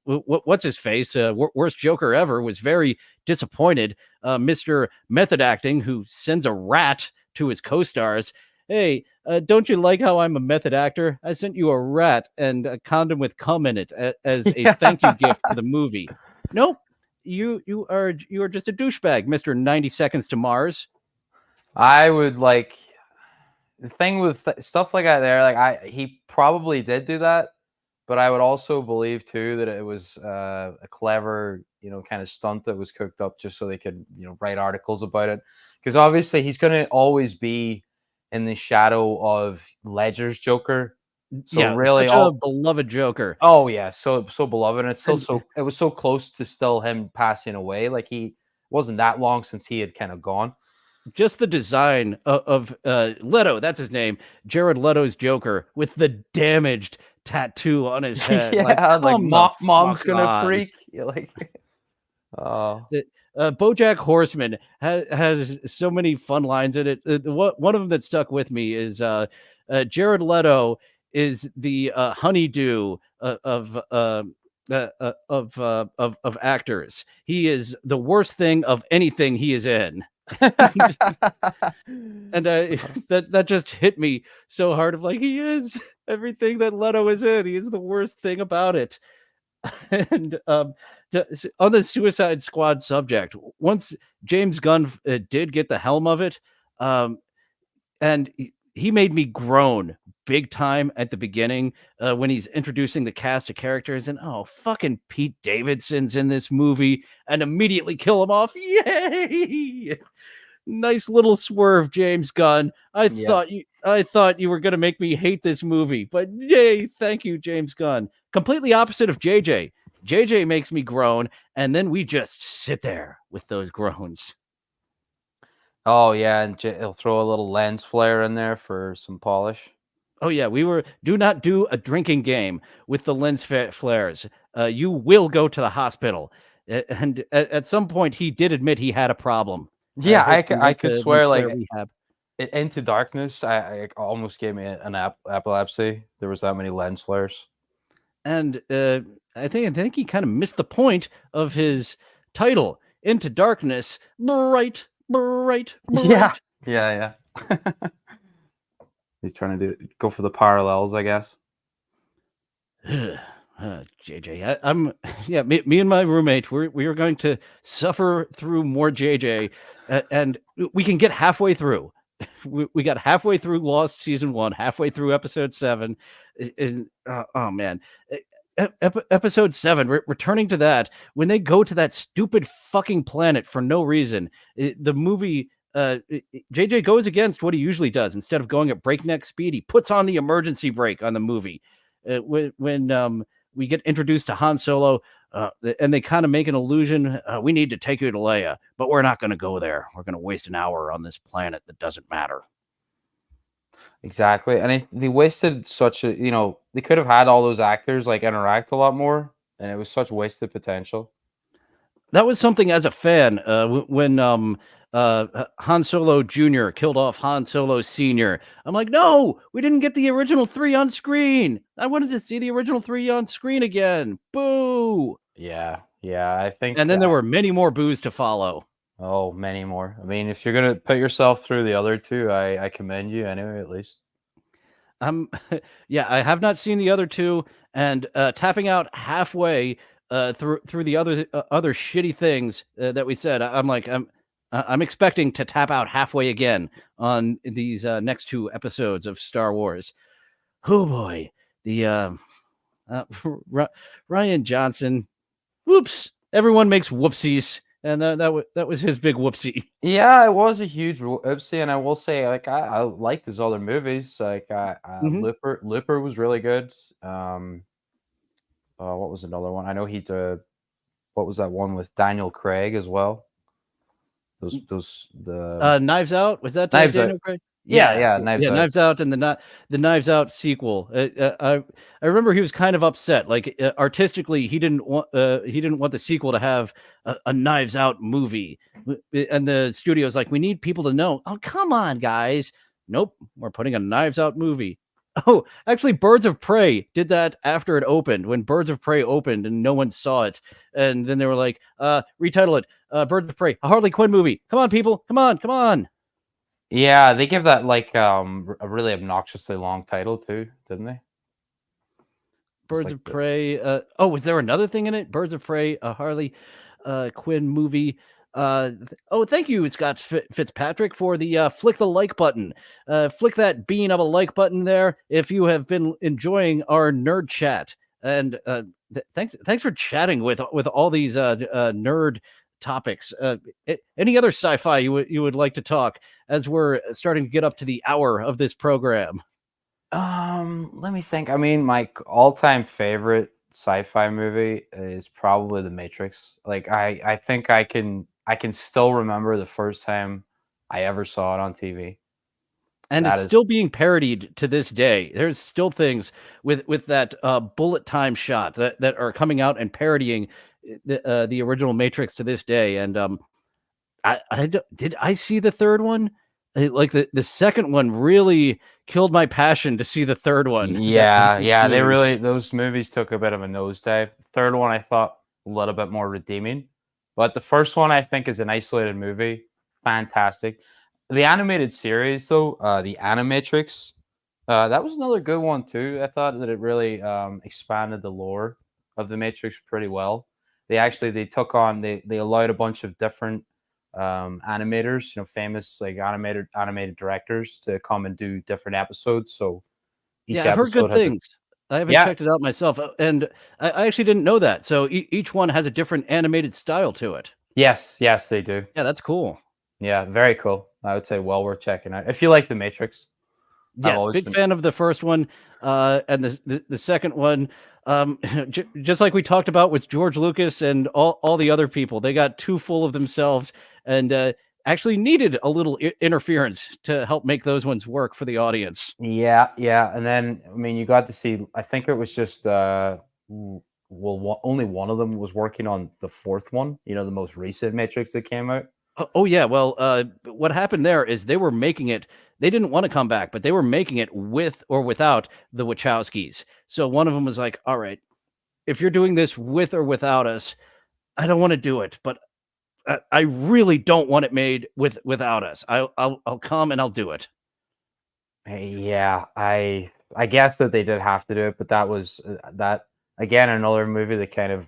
S1: What's his face? Worst Joker ever was very disappointed. Mr. Method Acting, who sends a rat to his co-stars. Hey, don't you like how I'm a method actor? I sent you a rat and a condom with cum in it as a thank you gift for the movie. Nope, you are just a douchebag, Mr. 90 Seconds to Mars.
S2: I would like the thing with stuff like that. There, like he probably did do that, but I would also believe too that it was a clever, kind of stunt that was cooked up just so they could, write articles about it. Because obviously he's going to always be in the shadow of Ledger's Joker. So
S1: Yeah,
S2: really,
S1: such a beloved Joker.
S2: Oh yeah, so beloved, and it's still it was so close to still him passing away. Like he wasn't that long since he had kind of gone.
S1: Just the design of Leto, that's his name, Jared Leto's Joker, with the damaged tattoo on his head.
S2: Yeah, like mom's gonna
S1: on.
S2: Freak. You're like, oh.
S1: BoJack Horseman has so many fun lines in it. One of them that stuck with me is Jared Leto is the honeydew of actors. He is the worst thing of anything he is in. And that just hit me so hard. Of like, he is everything that Leto is in. He is the worst thing about it. And on the Suicide Squad subject, once James Gunn did get the helm of it, and he made me groan big time at the beginning when he's introducing the cast of characters, and fucking Pete Davidson's in this movie, and immediately kill him off. Yay! Nice little swerve, James Gunn. I thought you were going to make me hate this movie, but yay, thank you, James Gunn. Completely opposite of JJ. JJ makes me groan, and then we just sit there with those groans.
S2: Oh yeah, and he'll throw a little lens flare in there for some polish.
S1: Oh yeah, do not do a drinking game with the lens flares. You will go to the hospital. And at some point, he did admit he had a problem.
S2: Yeah, I could swear, like,
S1: rehab.
S2: Into Darkness, I almost gave me an epilepsy. There was that many lens flares.
S1: And I think he kind of missed the point of his title, Into Darkness, bright.
S2: Yeah. He's trying to go for the parallels, I guess.
S1: JJ, me and my roommate, we are going to suffer through more JJ, and we can get halfway through. We got halfway through Lost season 1, halfway through episode 7. Oh man, episode 7. Returning to that, when they go to that stupid fucking planet for no reason, the movie. JJ goes against what he usually does. Instead of going at breakneck speed, he puts on the emergency brake on the movie. When we get introduced to Han Solo, and they kind of make an allusion, we need to take you to Leia, but we're not going to go there. We're going to waste an hour on this planet that doesn't matter.
S2: Exactly. And they wasted such a, they could have had all those actors like interact a lot more, and it was such wasted potential.
S1: That was something as a fan, when Han Solo Jr. killed off Han Solo Sr. I'm like, no, we didn't get the original 3 on screen. I wanted to see the original 3 on screen again. Boo.
S2: Yeah, I think.
S1: And then there were many more boos to follow.
S2: Oh, many more. I mean, if you're going to put yourself through the other 2, I commend you anyway, at least.
S1: Yeah, I have not seen the other 2, and tapping out halfway through the other shitty things that we said. I'm expecting to tap out halfway again on these next 2 episodes of Star Wars. Oh boy, Ry- Ryan Johnson. Whoops! Everyone makes whoopsies, and that was his big whoopsie.
S2: Yeah, it was a huge oopsie, and I will say, like, I liked his other movies. Like,
S1: Mhm.
S2: Looper was really good. What was another one? I know he did. What was that one with Daniel Craig as well? The
S1: Knives Out, was that
S2: Knives Out.
S1: Daniel Craig?
S2: Yeah,
S1: Yeah,
S2: yeah, Knives
S1: yeah,
S2: Out.
S1: Knives Out and the Knives Out sequel. I remember he was kind of upset. Like artistically, he didn't want the sequel to have a Knives Out movie, and the studio's like, we need people to know. Oh, come on, guys! Nope, we're putting a Knives Out movie. Oh, actually, Birds of Prey did that after it opened. When Birds of Prey opened and no one saw it, and then they were like, retitle it, Birds of Prey, a Harley Quinn movie. Come on, people, come on, come on.
S2: Yeah, they give that like a really obnoxiously long title too, didn't they? It's
S1: Birds
S2: like
S1: of Prey. Oh, was there another thing in it? Birds of Prey, a Harley Quinn movie. Oh, thank you, Scott Fitzpatrick, for the flick the like button. Flick that bean of a like button there if you have been enjoying our nerd chat. And thanks for chatting with all these nerd topics. Any other sci-fi you would like to talk as we're starting to get up to the hour of this program?
S2: Let me think. I mean, my all-time favorite sci-fi movie is probably The Matrix. Like I think I can still remember the first time I ever saw it on TV.
S1: And it's
S2: That is
S1: still being parodied to this day. There's still things with that bullet time shot that are coming out and parodying the original Matrix to this day. And did I see the third one? Like the second one really killed my passion to see the third one that
S2: yeah,
S1: he's
S2: yeah, they
S1: doing.
S2: really those movies took a bit of a nosedive. Third one I thought a little bit more redeeming, but the first one I think is an isolated movie, fantastic. The animated series though, the Animatrix, that was another good one too. I thought that it really expanded the lore of the Matrix pretty well. They took on they allowed a bunch of different animators, you know, famous like animated directors to come and do different episodes. So each
S1: Yeah, I've heard good
S2: episode has a
S1: things. I haven't
S2: yeah.
S1: checked it out myself, and I actually didn't know that. So each one has a different animated style to it.
S2: Yes, yes, they do.
S1: Yeah, that's cool.
S2: Yeah, very cool. I would say well worth checking out. If you like The Matrix, I've
S1: Yes,
S2: always
S1: big
S2: been
S1: fan of the first one, and the second one, just like we talked about with George Lucas and all the other people, they got too full of themselves and actually needed a little interference to help make those ones work for the audience.
S2: yeah, yeah. And then I mean you got to see I think it was just only one of them was working on the fourth one, you know, the most recent Matrix that came out.
S1: Oh yeah, well, what happened there is they were making it. They didn't want to come back, but they were making it with or without the Wachowskis. So one of them was like, "All right, if you're doing this with or without us, I don't want to do it, but I really don't want it made without us. I'll come and I'll do it."
S2: Yeah, I guess that they did have to do it, but that was that again another movie that kind of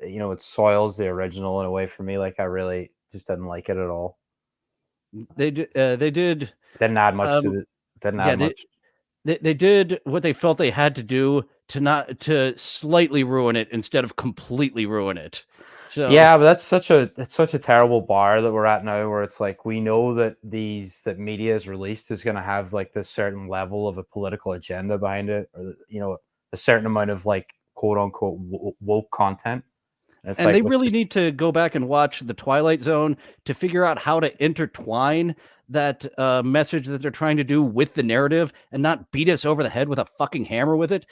S2: you know, it soils the original in a way for me. Like I really just didn't like it at all.
S1: They did.
S2: Didn't add much to
S1: Um,
S2: the didn't
S1: yeah,
S2: add much.
S1: they did what they felt they had to do to not to slightly ruin it instead of completely ruin it. So
S2: Yeah, but that's such a terrible bar that we're at now where it's like we know that that media is released is gonna have like this certain level of a political agenda behind it, or you know, a certain amount of like quote unquote woke content. And it's
S1: and
S2: like
S1: they
S2: let's
S1: really
S2: just
S1: need to go back and watch The Twilight Zone to figure out how to intertwine that message that they're trying to do with the narrative and not beat us over the head with a fucking hammer with it.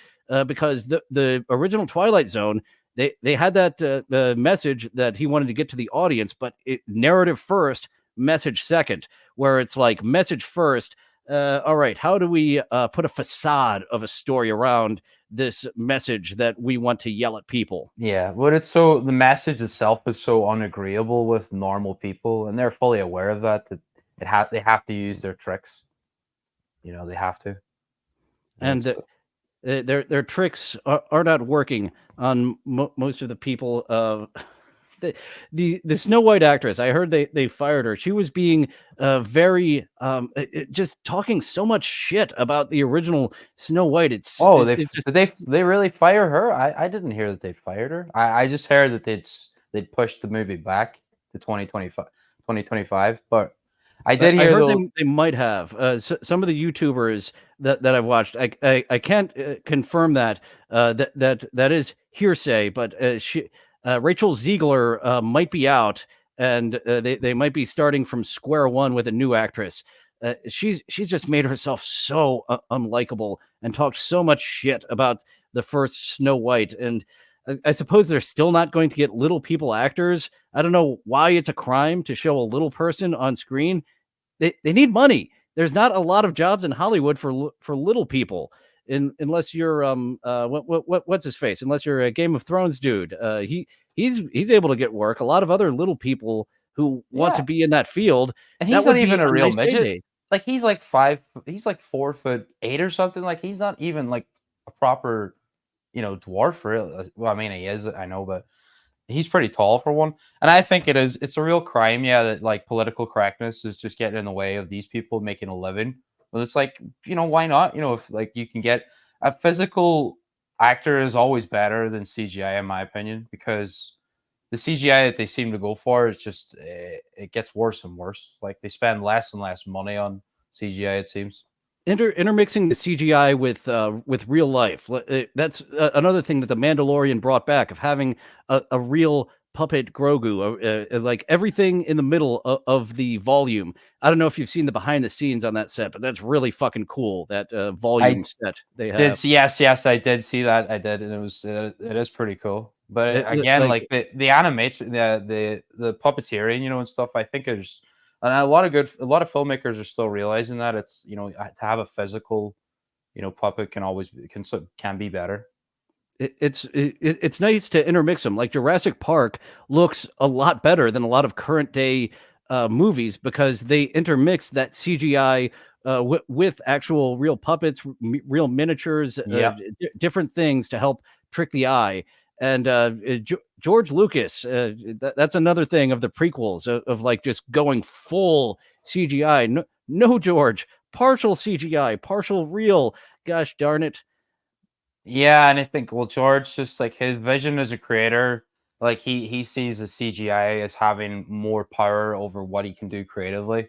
S1: Because the original Twilight Zone, they had that message that he wanted to get to the audience, but narrative first, message second, where it's like message first. All right, how do we put a facade of a story around this message that we want to yell at people?
S2: yeah, but it's so the message itself is so unagreeable with normal people, and they're fully aware of that. That they have to use their tricks. You know, they have to. And
S1: And
S2: it's
S1: their tricks are not working on most of the people the Snow White actress, I heard they fired her. She was being very just talking so much shit about the original Snow White.
S2: Oh,
S1: It's just
S2: did they really fire her? I didn't hear that they fired her. I just heard that they'd pushed the movie back to 2025. But I did
S1: I
S2: hear
S1: heard
S2: though.
S1: they might have some of the YouTubers that I've watched. I can't confirm that that is hearsay, but Rachel Ziegler might be out, and they might be starting from square one with a new actress. She's just made herself so unlikable and talked so much shit about the first Snow White, and I suppose they're still not going to get little people actors. I don't know why it's a crime to show a little person on screen. They need money. There's not a lot of jobs in Hollywood for little people, unless you're what's his face? Unless you're a Game of Thrones dude. He's able to get work. A lot of other little people who want to
S2: Yeah,
S1: be in that field,
S2: and
S1: that
S2: he's not
S1: would be
S2: even a
S1: a
S2: real
S1: nice
S2: midget.
S1: payday.
S2: Like he's like 5. He's like 4'8" or something. Like he's not even like a proper, dwarf for real. Well, I mean he is. I know, but he's pretty tall for one. And I think it's a real crime, yeah, that like political correctness is just getting in the way of these people making a living. But it's like, why not? If like you can get a physical actor is always better than CGI in my opinion, because the CGI that they seem to go for is just it gets worse and worse. Like they spend less and less money on CGI, it seems.
S1: Intermixing the CGI with real life. That's another thing that the Mandalorian brought back, of having a real puppet Grogu, like everything in the middle of the volume. I don't know if you've seen the behind the scenes on that set, but that's really fucking cool. That volume
S2: I
S1: set they
S2: did
S1: have.
S2: see, yes, I did see that. I did, and it is pretty cool. But again,
S1: Like
S2: like the animation, the puppeteering, and stuff. I think is, and a lot of filmmakers are still realizing that it's to have a physical, puppet can be better.
S1: it's nice to intermix them. Like Jurassic Park looks a lot better than a lot of current day movies, because they intermix that CGI with actual real puppets, real miniatures,
S2: Yeah,
S1: different things to help trick the eye. And George Lucas, that's another thing of the prequels, of like just going full CGI. No, George, partial CGI, partial real. Gosh darn it.
S2: yeah, and I think George just like his vision as a creator, like he sees the CGI as having more power over what he can do creatively.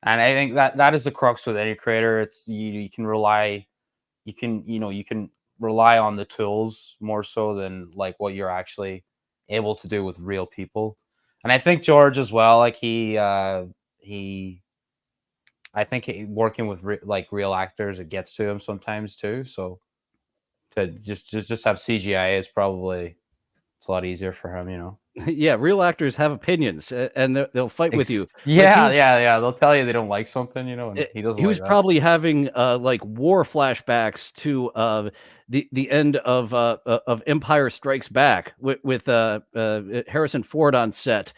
S2: And I think that is the crux with any creator. It's you can rely, you can rely on the tools more so than like what you're actually able to do with real people. And I think George as well, like he I think working with like real actors, it gets to him sometimes too. So to just have CGI is probably it's a lot easier for him.
S1: Yeah, real actors have opinions, and they'll fight with you. Like
S2: Yeah, yeah, yeah. They'll tell you they don't like something, and he doesn't
S1: he was
S2: like that.
S1: probably having like war flashbacks to the end of Empire Strikes Back with Harrison Ford on set.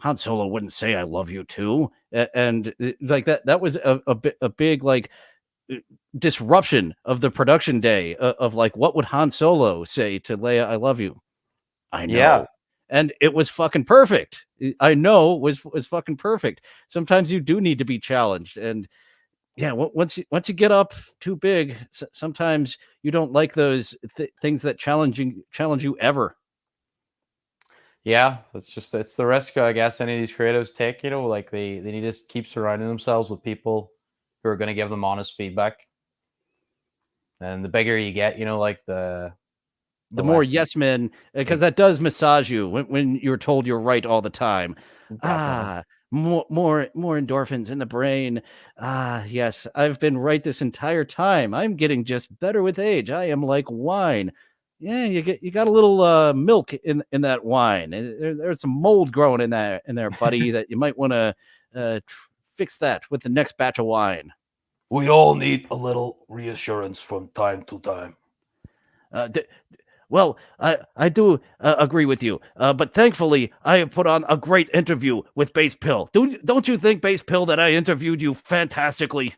S1: Han Solo wouldn't say "I love you" too, and like that was a big like disruption of the production day of like, what would Han Solo say to Leia, "I love you"? I
S2: Yeah,
S1: know. And it was fucking perfect. I know was fucking perfect. Sometimes you do need to be challenged, and yeah, once you get up too big, sometimes you don't like those things that challenge you ever.
S2: yeah. It's the risk, I guess, any of these creatives take. Like they need to keep surrounding themselves with people who are going to give them honest feedback. And the bigger you get, like the
S1: The more
S2: less
S1: yes men, because
S2: it,
S1: that does massage you when you're told you're right all the time.
S2: definitely.
S1: Ah, more endorphins in the brain. Ah, yes, I've been right this entire time. I'm getting just better with age. I am like wine. Yeah, you got a little milk in that wine. There's some mold growing in there, buddy. That you might want to fix that with the next batch of wine.
S3: We all need a little reassurance from time to time.
S1: Uh, Well, I do agree with you, but thankfully I have put on a great interview with Base Pill. Don't you think, Base Pill, that I interviewed you fantastically?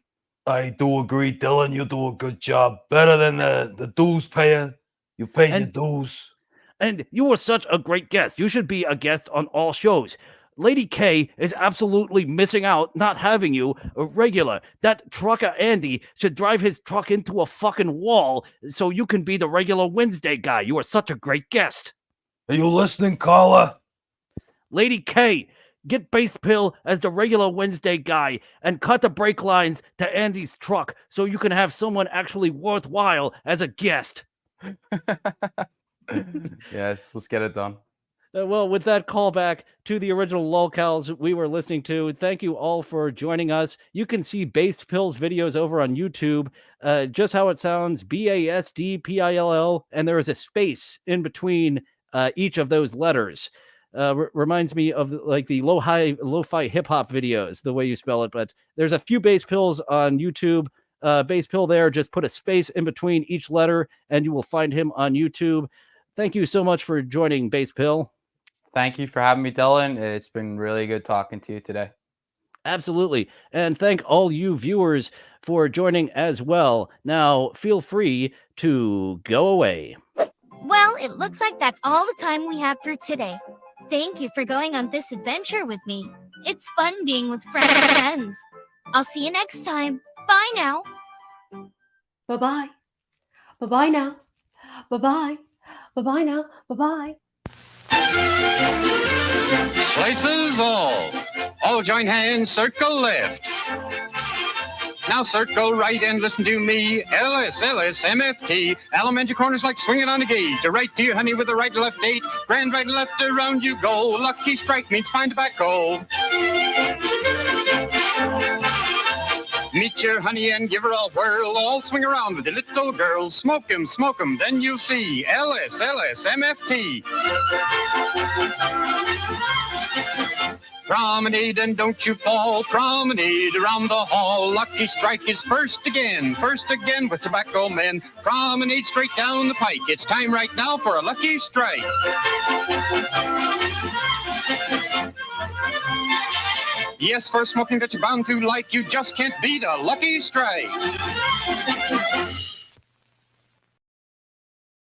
S3: I do agree, Dylan. You do a good job. Better than the dues payer. You paid your
S1: And
S3: dues.
S1: And you were such a great guest. You should be a guest on all shows. Lady K is absolutely missing out not having you a regular. That trucker Andy should drive his truck into a fucking wall so you can be the regular Wednesday guy. You are such a great guest.
S3: Are you listening, Carla?
S1: Lady K, get Bass Pill as the regular Wednesday guy and cut the brake lines to Andy's truck so you can have someone actually worthwhile as a guest.
S2: Yes, let's get it done.
S1: Well, with that callback to the original LOLcows we were listening to, thank you all for joining us. You can see Based Pill's videos over on YouTube, just how it sounds, BASDPILL, and there is a space in between each of those letters. Reminds me of like the lo-fi hip-hop videos, the way you spell it, but there's a few Bass Pills on YouTube. Bass Pill there, just put a space in between each letter, and you will find him on YouTube. Thank you so much for joining, Bass Pill.
S2: Thank you for having me, Dylan. It's been really good talking to you today.
S1: Absolutely. And thank all you viewers for joining as well. Now, feel free to go away.
S4: Well, it looks like that's all the time we have for today. Thank you for going on this adventure with me. It's fun being with friends. I'll see you next time. Bye now.
S5: Bye-bye. Bye-bye now. Bye-bye. Bye-bye now. Bye-bye.
S6: Places all join hands, circle left. Now circle right and listen to me. LSMFT. Elementary corners like swinging on a gate. To right to your honey with the right to left date. Grand right and left around you go. Lucky strike means fine tobacco. Meet your honey and give her a whirl. All swing around with the little girls. Smoke 'em, then you'll see. LSMFT. Promenade and don't you fall. Promenade around the hall. Lucky strike is first again with tobacco men. Promenade straight down the pike. It's time right now for a lucky strike. Yes, for smoking that you're bound to like, you just can't beat a lucky strike.